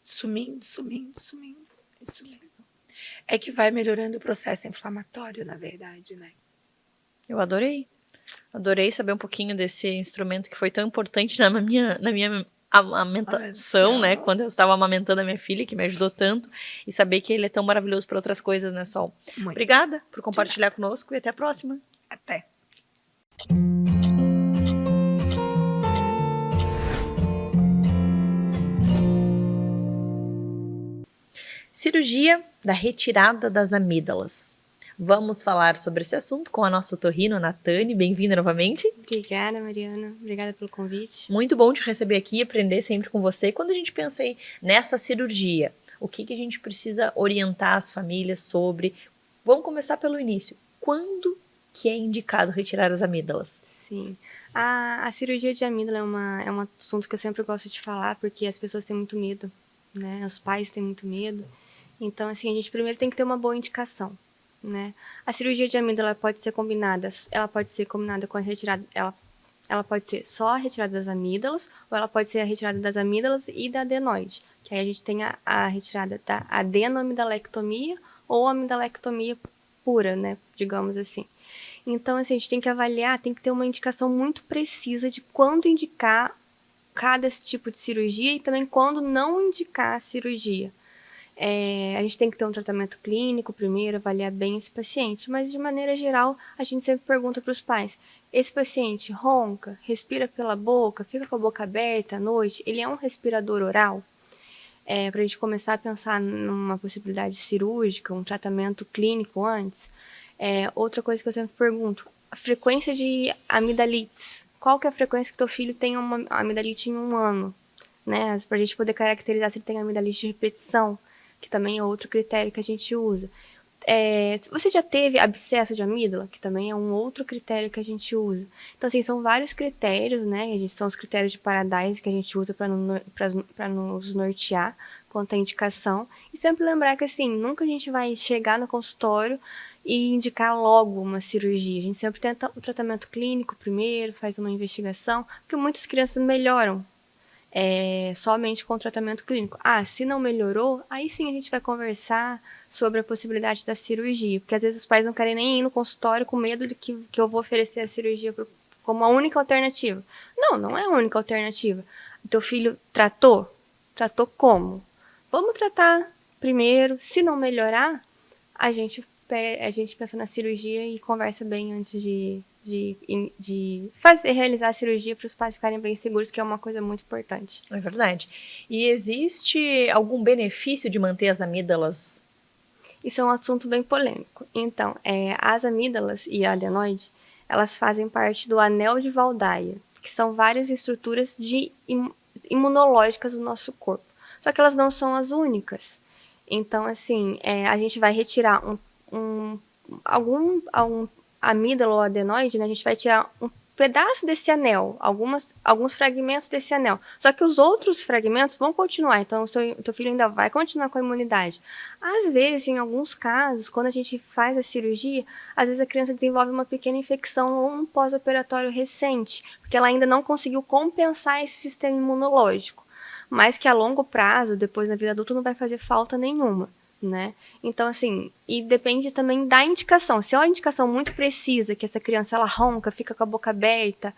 sumindo. É que vai melhorando o processo inflamatório, na verdade, né? Eu adorei. Adorei saber um pouquinho desse instrumento que foi tão importante na minha amamentação, né? Quando eu estava amamentando a minha filha, que me ajudou tanto. E saber que ele é tão maravilhoso para outras coisas, né, Sol? Muito. Obrigada por compartilhar conosco e até a próxima. Até. Cirurgia da retirada das amígdalas. Vamos falar sobre esse assunto com a nossa otorrino, Natane. Bem-vinda novamente. Obrigada, Mariana. Obrigada pelo convite. Muito bom te receber aqui e aprender sempre com você. Quando a gente pensa aí nessa cirurgia, o que a gente precisa orientar as famílias sobre? Vamos começar pelo início. Quando que é indicado retirar as amígdalas? Sim. A cirurgia de amígdala é um assunto que eu sempre gosto de falar, porque as pessoas têm muito medo, né? Os pais têm muito medo. Então, assim, a gente primeiro tem que ter uma boa indicação, né? A cirurgia de amígdala pode ser combinada com a retirada, ela pode ser só a retirada das amígdalas, ou ela pode ser a retirada das amígdalas e da adenoide, que aí a gente tem a retirada da adenoamidalectomia ou amidalectomia pura, né? Digamos assim. Então, assim, a gente tem que avaliar, tem que ter uma indicação muito precisa de quando indicar cada tipo de cirurgia e também quando não indicar a cirurgia. A gente tem que ter um tratamento clínico primeiro, avaliar bem esse paciente, mas de maneira geral, a gente sempre pergunta para os pais, esse paciente ronca, respira pela boca, fica com a boca aberta à noite, ele é um respirador oral? Para a gente começar a pensar numa possibilidade cirúrgica, um tratamento clínico antes. Outra coisa que eu sempre pergunto, a frequência de amidalites, qual que é a frequência que teu filho tem uma amidalite em 1 ano? Né? Para a gente poder caracterizar se ele tem amidalite de repetição, que também é outro critério que a gente usa. Você já teve abscesso de amígdala, que também é um outro critério que a gente usa. Então, assim, são vários critérios, né? São os critérios de Paradise que a gente usa para nos nortear quanto à indicação. E sempre lembrar que, assim, nunca a gente vai chegar no consultório e indicar logo uma cirurgia. A gente sempre tenta o tratamento clínico primeiro, faz uma investigação, porque muitas crianças melhoram somente com o tratamento clínico. Se não melhorou, aí sim a gente vai conversar sobre a possibilidade da cirurgia, porque às vezes os pais não querem nem ir no consultório com medo de que eu vou oferecer a cirurgia como a única alternativa. Não é a única alternativa. O teu filho tratou? Tratou como? Vamos tratar primeiro, se não melhorar, a gente pensa na cirurgia e conversa bem antes de realizar a cirurgia para os pais ficarem bem seguros, que é uma coisa muito importante. É verdade. E existe algum benefício de manter as amígdalas? Isso é um assunto bem polêmico. Então, as amígdalas e a adenoide, elas fazem parte do anel de Waldeyer, que são várias estruturas imunológicas do nosso corpo. Só que elas não são as únicas. Então, assim, a gente vai retirar algum amígdala ou adenoide, né? A gente vai tirar um pedaço desse anel, alguns fragmentos desse anel. Só que os outros fragmentos vão continuar, então o teu filho ainda vai continuar com a imunidade. Às vezes, em alguns casos, quando a gente faz a cirurgia, às vezes a criança desenvolve uma pequena infecção ou um pós-operatório recente, porque ela ainda não conseguiu compensar esse sistema imunológico. Mas que a longo prazo, depois na vida adulta, não vai fazer falta nenhuma, né? Então, assim, e depende também da indicação. Se é uma indicação muito precisa, que essa criança ela ronca, fica com a boca aberta,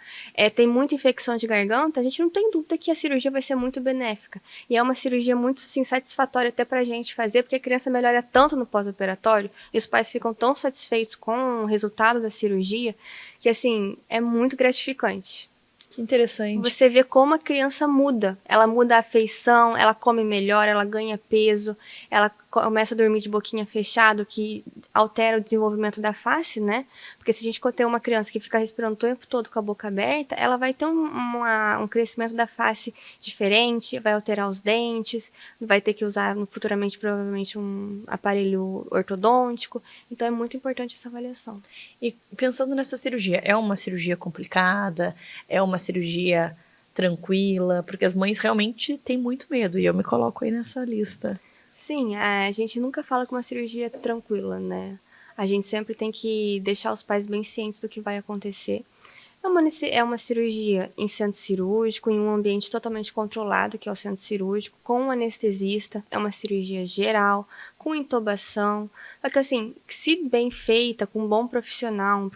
tem muita infecção de garganta, a gente não tem dúvida que a cirurgia vai ser muito benéfica. E é uma cirurgia muito, assim, satisfatória até pra gente fazer, porque a criança melhora tanto no pós-operatório, e os pais ficam tão satisfeitos com o resultado da cirurgia, que, assim, é muito gratificante. Que interessante. Você vê como a criança muda. Ela muda a afeição, ela come melhor, ela ganha peso, ela começa a dormir de boquinha fechada, que altera o desenvolvimento da face, né? Porque se a gente ter uma criança que fica respirando o tempo todo com a boca aberta, ela vai ter um crescimento da face diferente, vai alterar os dentes, vai ter que usar futuramente, provavelmente, um aparelho ortodôntico. Então, é muito importante essa avaliação. E pensando nessa cirurgia, é uma cirurgia complicada? É uma cirurgia tranquila? Porque as mães realmente têm muito medo, e eu me coloco aí nessa lista. Sim, a gente nunca fala que uma cirurgia é tranquila, né? A gente sempre tem que deixar os pais bem cientes do que vai acontecer. É uma cirurgia em centro cirúrgico, em um ambiente totalmente controlado, que é o centro cirúrgico, com um anestesista. É uma cirurgia geral, com intubação. Só que assim, se bem feita, com um bom profissional, um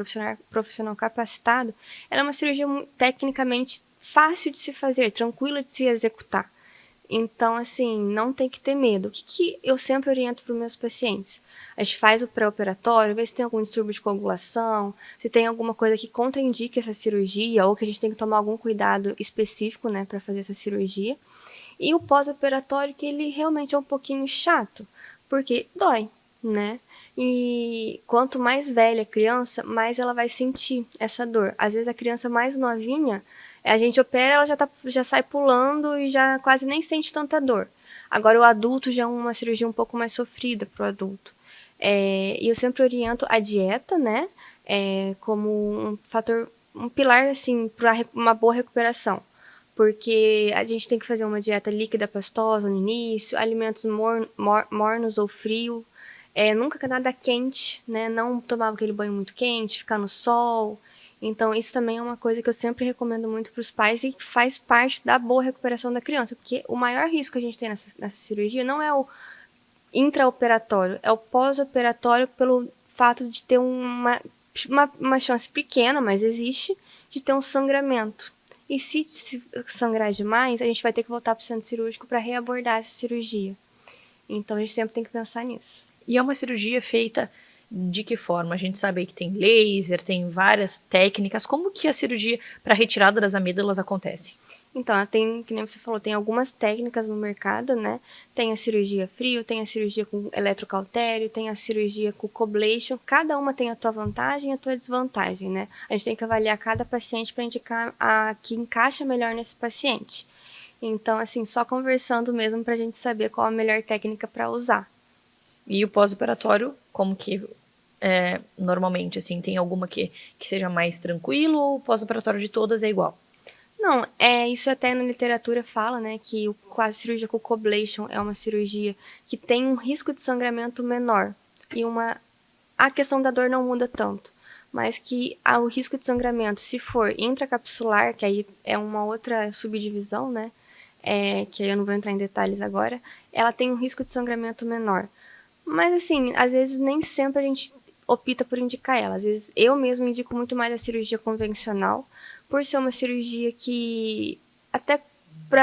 profissional capacitado, ela é uma cirurgia tecnicamente fácil de se fazer, tranquila de se executar. Então, assim, não tem que ter medo. O que eu sempre oriento para os meus pacientes? A gente faz o pré-operatório, vê se tem algum distúrbio de coagulação, se tem alguma coisa que contraindique essa cirurgia, ou que a gente tem que tomar algum cuidado específico, né, para fazer essa cirurgia. E o pós-operatório, que ele realmente é um pouquinho chato, porque dói, né? E quanto mais velha a criança, mais ela vai sentir essa dor. Às vezes a criança mais novinha, a gente opera, ela já sai pulando e já quase nem sente tanta dor. Agora o adulto já é uma cirurgia um pouco mais sofrida para o adulto. E eu sempre oriento a dieta, né? Como um fator, um pilar assim para uma boa recuperação. Porque a gente tem que fazer uma dieta líquida pastosa no início, alimentos mornos ou frio, nunca nada quente, né? Não tomar aquele banho muito quente, ficar no sol. Então, isso também é uma coisa que eu sempre recomendo muito para os pais e faz parte da boa recuperação da criança, porque o maior risco que a gente tem nessa cirurgia não é o intraoperatório, é o pós-operatório pelo fato de ter uma chance pequena, mas existe, de ter um sangramento. E se sangrar demais, a gente vai ter que voltar para o centro cirúrgico para reabordar essa cirurgia. Então, a gente sempre tem que pensar nisso. E é uma cirurgia feita de que forma? A gente sabe que tem laser, tem várias técnicas. Como que a cirurgia para retirada das amígdalas acontece? Então, que nem você falou, tem algumas técnicas no mercado, né? Tem a cirurgia frio, tem a cirurgia com eletrocautério, tem a cirurgia com coblation. Cada uma tem a tua vantagem e a tua desvantagem, né? A gente tem que avaliar cada paciente para indicar a que encaixa melhor nesse paciente. Então, assim, só conversando mesmo para a gente saber qual a melhor técnica para usar. E o pós-operatório, como que normalmente, assim, tem alguma que seja mais tranquilo ou o pós-operatório de todas é igual? Não, isso até na literatura fala, né, que a cirurgia com coblation é uma cirurgia que tem um risco de sangramento menor e a questão da dor não muda tanto, mas que o risco de sangramento, se for intracapsular, que aí é uma outra subdivisão, né, que aí eu não vou entrar em detalhes agora, ela tem um risco de sangramento menor. Mas assim, às vezes nem sempre a gente opta por indicar ela. Às vezes eu mesmo indico muito mais a cirurgia convencional, por ser uma cirurgia que até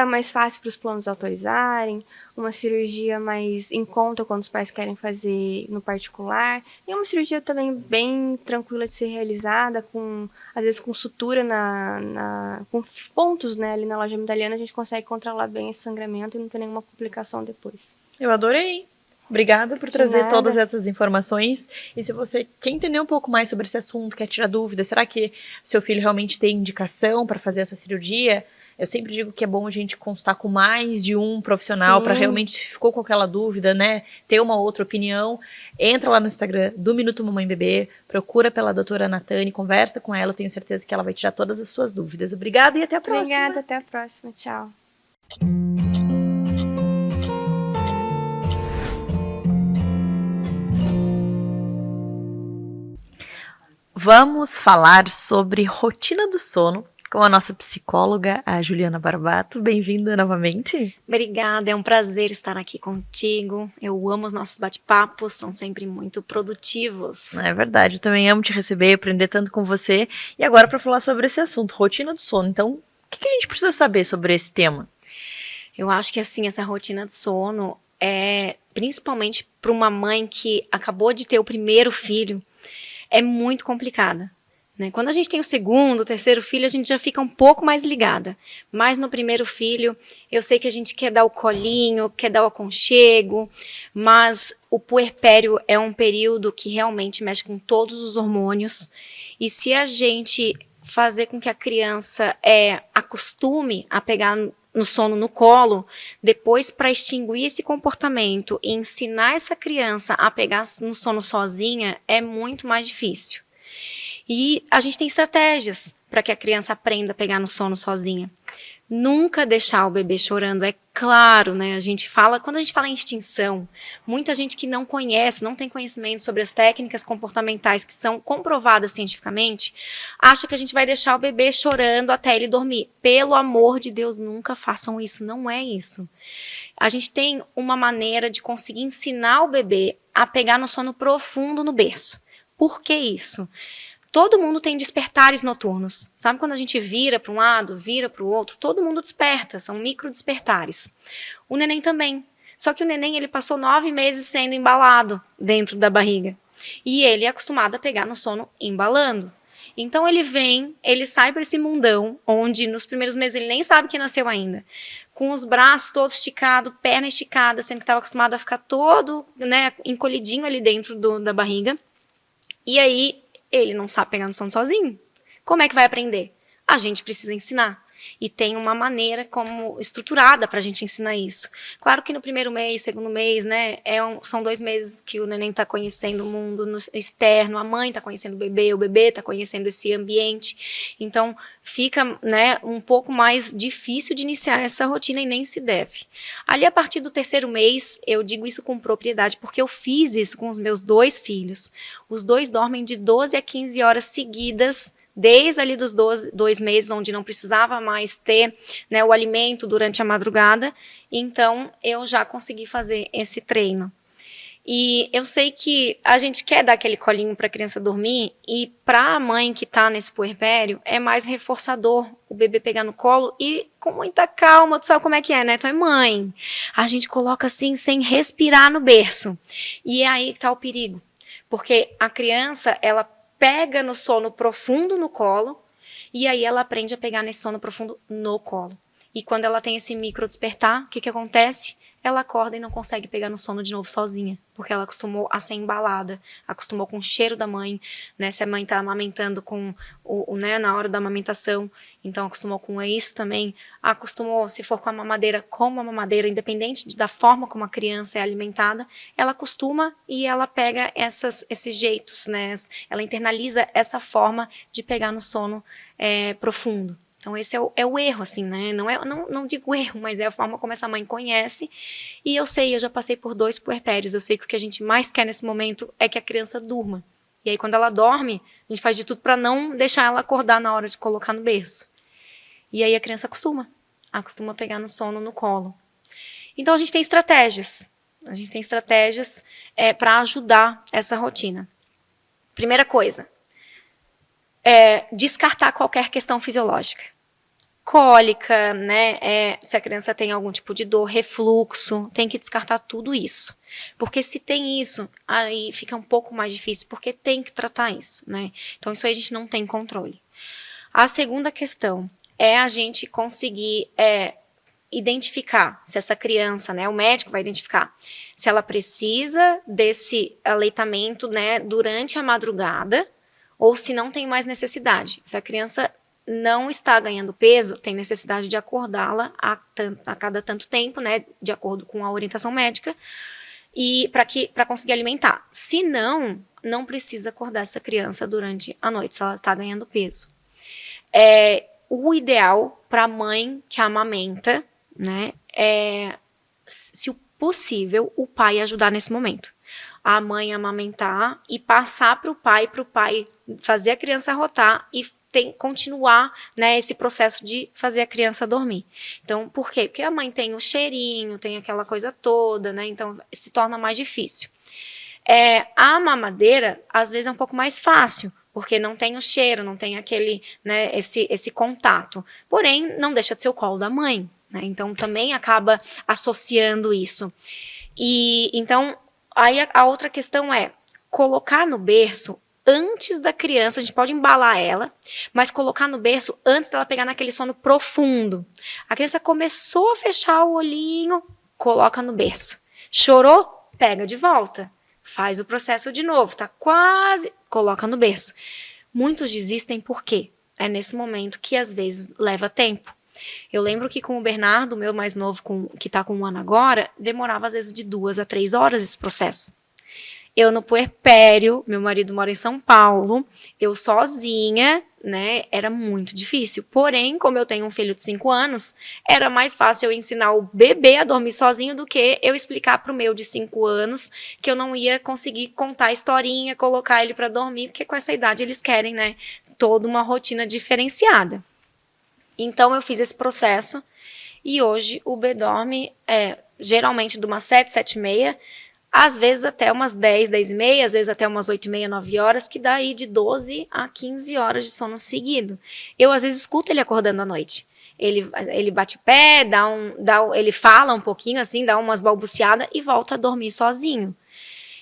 mais fácil para os planos autorizarem, uma cirurgia mais em conta quando os pais querem fazer no particular, e uma cirurgia também bem tranquila de ser realizada, às vezes com sutura com pontos, né, ali na loja amigdaliana, a gente consegue controlar bem esse sangramento e não ter nenhuma complicação depois. Eu adorei! Obrigada por trazer todas essas informações. E se você quer entender um pouco mais sobre esse assunto, quer tirar dúvidas, será que seu filho realmente tem indicação para fazer essa cirurgia? Eu sempre digo que é bom a gente consultar com mais de um profissional para realmente, se ficou com aquela dúvida, né, ter uma outra opinião. Entra lá no Instagram do Minuto Mamãe Bebê, procura pela doutora Natane, conversa com ela, eu tenho certeza que ela vai tirar todas as suas dúvidas. Obrigada e até a próxima. Obrigada, até a próxima. Tchau. Vamos falar sobre rotina do sono com a nossa psicóloga, a Juliana Barbato. Bem-vinda novamente. Obrigada, é um prazer estar aqui contigo. Eu amo os nossos bate-papos, são sempre muito produtivos. É verdade, eu também amo te receber, aprender tanto com você. E agora para falar sobre esse assunto, rotina do sono. Então, o que a gente precisa saber sobre esse tema? Eu acho que assim, essa rotina do sono é principalmente para uma mãe que acabou de ter o primeiro filho, é muito complicada, né? Quando a gente tem o segundo, o terceiro filho, a gente já fica um pouco mais ligada. Mas no primeiro filho, eu sei que a gente quer dar o colinho, quer dar o aconchego, mas o puerpério é um período que realmente mexe com todos os hormônios. E se a gente fazer com que a criança acostume a pegar no sono no colo, depois para extinguir esse comportamento e ensinar essa criança a pegar no sono sozinha é muito mais difícil. E a gente tem estratégias para que a criança aprenda a pegar no sono sozinha. Nunca deixar o bebê chorando, é claro, né? Quando a gente fala em extinção, muita gente que não conhece, não tem conhecimento sobre as técnicas comportamentais que são comprovadas cientificamente, acha que a gente vai deixar o bebê chorando até ele dormir. Pelo amor de Deus, nunca façam isso, não é isso. A gente tem uma maneira de conseguir ensinar o bebê a pegar no sono profundo no berço. Por que isso? Todo mundo tem despertares noturnos. Sabe quando a gente vira para um lado, vira para o outro? Todo mundo desperta, são micro despertares. O neném também. Só que o neném, ele passou 9 meses sendo embalado dentro da barriga. E ele é acostumado a pegar no sono embalando. Então ele sai para esse mundão, onde nos primeiros meses ele nem sabe que nasceu ainda. Com os braços todos esticados, perna esticada, sendo que estava acostumado a ficar todo, né, encolhidinho ali dentro da barriga. E aí, ele não sabe pegar no sono sozinho. Como é que vai aprender? A gente precisa ensinar. E tem uma maneira como estruturada para a gente ensinar isso. Claro que no primeiro mês, segundo mês, né, são 2 meses que o neném está conhecendo o mundo externo, a mãe está conhecendo o bebê está conhecendo esse ambiente. Então, fica, né, um pouco mais difícil de iniciar essa rotina e nem se deve. Ali, a partir do 3º mês, eu digo isso com propriedade, porque eu fiz isso com os meus 2 filhos. Os 2 dormem de 12 a 15 horas seguidas, desde ali dos 2 meses, onde não precisava mais ter, né, o alimento durante a madrugada. Então, eu já consegui fazer esse treino. E eu sei que a gente quer dar aquele colinho para a criança dormir, e para a mãe que está nesse puerpério, é mais reforçador o bebê pegar no colo e com muita calma. Tu sabe como é que é, né? Tu é mãe. A gente coloca assim, sem respirar no berço. E é aí que está o perigo. Porque a criança, ela pega no sono profundo no colo, e aí ela aprende a pegar nesse sono profundo no colo. E quando ela tem esse micro despertar, o que acontece? Ela acorda e não consegue pegar no sono de novo sozinha, porque ela acostumou a ser embalada, acostumou com o cheiro da mãe, né? Se a mãe está amamentando com né, na hora da amamentação, então acostumou com isso também, acostumou, se for com a mamadeira, independente da forma como a criança é alimentada, ela acostuma e ela pega esses jeitos, né? Ela internaliza essa forma de pegar no sono profundo. Então, esse é o erro, assim, né? Não digo erro, mas é a forma como essa mãe conhece. E eu já passei por 2 puerpérios. Eu sei que o que a gente mais quer nesse momento é que a criança durma. E aí, quando ela dorme, a gente faz de tudo para não deixar ela acordar na hora de colocar no berço. E aí, a criança acostuma a pegar no sono no colo. Então, a gente tem estratégias. Para ajudar essa rotina. Primeira coisa. Descartar qualquer questão fisiológica. Cólica, né? Se a criança tem algum tipo de dor, refluxo, tem que descartar tudo isso. Porque se tem isso, aí fica um pouco mais difícil, porque tem que tratar isso, né? Então, isso aí a gente não tem controle. A segunda questão é a gente conseguir identificar se essa criança, né? O médico vai identificar se ela precisa desse aleitamento, né? Durante a madrugada, ou se não tem mais necessidade. Se a criança não está ganhando peso, tem necessidade de acordá-la a cada tanto tempo, né, de acordo com a orientação médica, e para conseguir alimentar. Se não precisa acordar essa criança durante a noite, se ela está ganhando peso. O ideal para a mãe que amamenta, né, se possível, o pai ajudar nesse momento. A mãe amamentar e passar para o pai fazer a criança arrotar e continuar, né, esse processo de fazer a criança dormir. Então, por quê? Porque a mãe tem o cheirinho, tem aquela coisa toda, né? Então, se torna mais difícil. A mamadeira, às vezes, é um pouco mais fácil, porque não tem o cheiro, não tem aquele, né, esse contato. Porém, não deixa de ser o colo da mãe, né? Então, também acaba associando isso. E, então, aí a outra questão é colocar no berço antes da criança. A gente pode embalar ela, mas colocar no berço antes dela pegar naquele sono profundo. A criança começou a fechar o olhinho, coloca no berço. Chorou? Pega de volta. Faz o processo de novo. Tá quase, coloca no berço. Muitos desistem por quê? É nesse momento que às vezes leva tempo. Eu lembro que com o Bernardo, meu mais novo, que está com 1 ano agora, demorava às vezes de 2 a 3 horas esse processo. Eu no puerpério, meu marido mora em São Paulo, eu sozinha, né, era muito difícil. Porém, como eu tenho um filho de 5 anos, era mais fácil eu ensinar o bebê a dormir sozinho do que eu explicar pro meu de 5 anos que eu não ia conseguir contar a historinha, colocar ele para dormir, porque com essa idade eles querem, né, toda uma rotina diferenciada. Então, eu fiz esse processo e hoje o B dorme geralmente de umas 7, 7h30, às vezes até umas 10, 10h30, às vezes até umas 8h30, 9 horas, que dá aí de 12 a 15 horas de sono seguido. Eu, às vezes, escuto ele acordando à noite. Ele bate pé, ele fala um pouquinho, assim, dá umas balbuciadas e volta a dormir sozinho.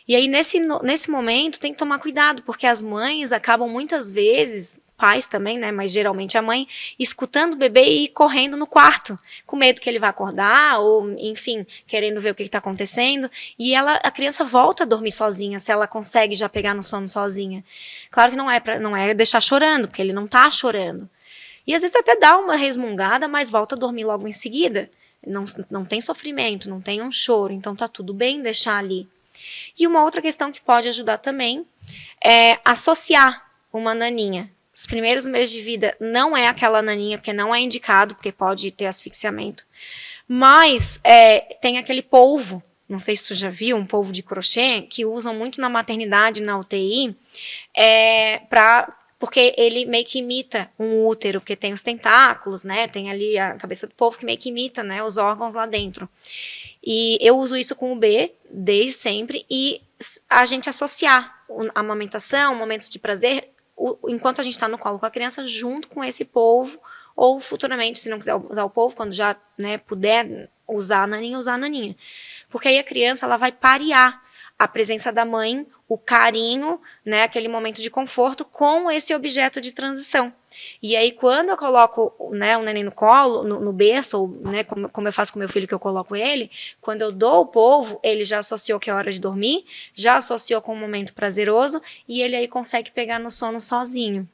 E aí, nesse momento, tem que tomar cuidado, porque as mães acabam muitas vezes, pais também, né, mas geralmente a mãe, escutando o bebê e correndo no quarto, com medo que ele vá acordar, ou, enfim, querendo ver o que está acontecendo, e a criança volta a dormir sozinha, se ela consegue já pegar no sono sozinha. Claro que não é deixar chorando, porque ele não está chorando. E às vezes até dá uma resmungada, mas volta a dormir logo em seguida. Não tem sofrimento, não tem um choro, então tá tudo bem deixar ali. E uma outra questão que pode ajudar também é associar uma naninha. Os primeiros meses de vida não é aquela naninha, porque não é indicado, porque pode ter asfixiamento. Mas tem aquele polvo, não sei se tu já viu, um polvo de crochê, que usam muito na maternidade, na UTI, porque ele meio que imita um útero, porque tem os tentáculos, né? Tem ali a cabeça do polvo que meio que imita, né, os órgãos lá dentro. E eu uso isso com o B desde sempre, e a gente associar a amamentação, momentos de prazer, enquanto a gente está no colo com a criança, junto com esse polvo, ou futuramente, se não quiser usar o polvo, quando já, né, puder usar a naninha. Porque aí a criança ela vai parear a presença da mãe, o carinho, né, aquele momento de conforto com esse objeto de transição. E aí, quando eu coloco, né, o neném no colo, no berço, ou, né, como eu faço com meu filho, que eu coloco ele, quando eu dou o polvo, ele já associou que é hora de dormir, já associou com um momento prazeroso, e ele aí consegue pegar no sono sozinho.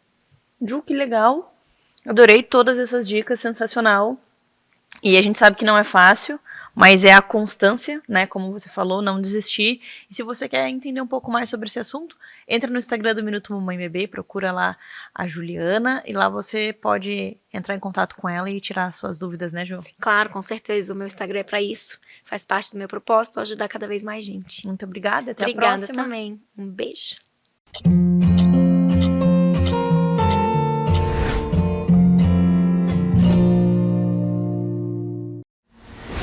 Ju, que legal. Adorei todas essas dicas, sensacional. E a gente sabe que não é fácil, mas é a constância, né, como você falou, não desistir. E se você quer entender um pouco mais sobre esse assunto, entra no Instagram do Minuto Mamãe Bebê, procura lá a Juliana, e lá você pode entrar em contato com ela e tirar suas dúvidas, né, Ju? Claro, com certeza, o meu Instagram é para isso, faz parte do meu propósito, ajudar cada vez mais gente. Muito obrigada, até a Obrigada próxima. também, um beijo.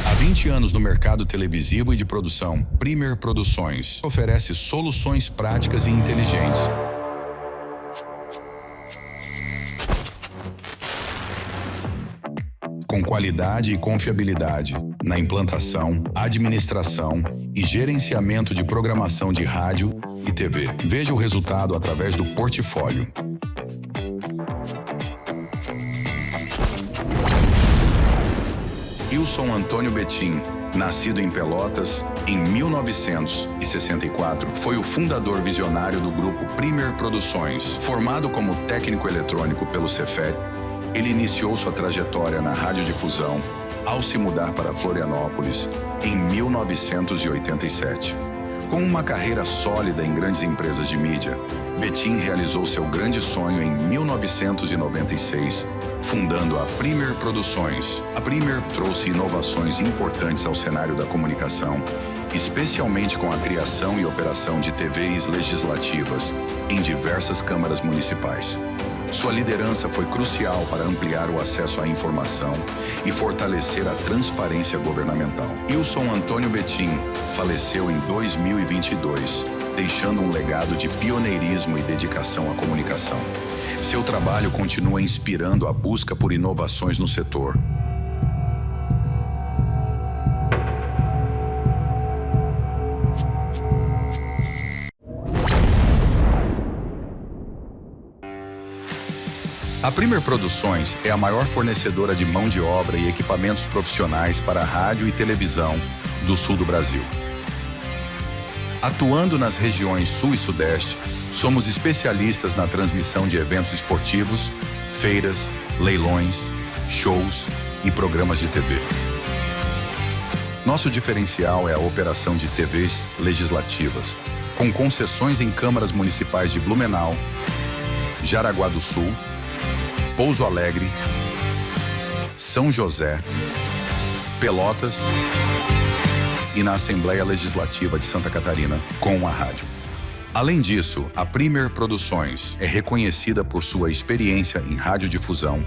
Há 20 anos no mercado televisivo e de produção, Premier Produções oferece soluções práticas e inteligentes. Com qualidade e confiabilidade na implantação, administração e gerenciamento de programação de rádio e TV. Veja o resultado através do portfólio. Wilson Antônio Betim, nascido em Pelotas em 1964, foi o fundador visionário do grupo Premier Produções. Formado como técnico eletrônico pelo Cefet, ele iniciou sua trajetória na radiodifusão ao se mudar para Florianópolis em 1987. Com uma carreira sólida em grandes empresas de mídia, Betim realizou seu grande sonho em 1996, fundando a Premier Produções. A Premier trouxe inovações importantes ao cenário da comunicação, especialmente com a criação e operação de TVs legislativas em diversas câmaras municipais. Sua liderança foi crucial para ampliar o acesso à informação e fortalecer a transparência governamental. Wilson Antônio Betim faleceu em 2022, deixando um legado de pioneirismo e dedicação à comunicação. Seu trabalho continua inspirando a busca por inovações no setor. A Premier Produções é a maior fornecedora de mão de obra e equipamentos profissionais para rádio e televisão do sul do Brasil. Atuando nas regiões Sul e Sudeste, somos especialistas na transmissão de eventos esportivos, feiras, leilões, shows e programas de TV. Nosso diferencial é a operação de TVs legislativas, com concessões em câmaras municipais de Blumenau, Jaraguá do Sul, Pouso Alegre, São José, Pelotas e na Assembleia Legislativa de Santa Catarina com a rádio. Além disso, a Premier Produções é reconhecida por sua experiência em radiodifusão,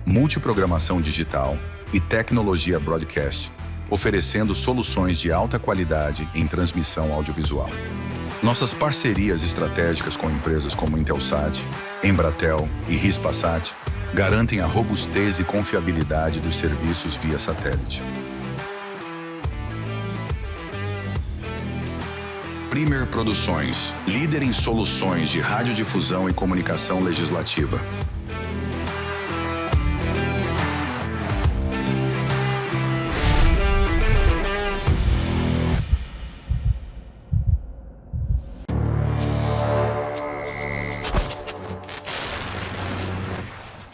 multiprogramação digital e tecnologia broadcast, oferecendo soluções de alta qualidade em transmissão audiovisual. Nossas parcerias estratégicas com empresas como Intelsat, Embratel e Hispasat garantem a robustez e confiabilidade dos serviços via satélite. Premier Produções, líder em soluções de radiodifusão e comunicação legislativa.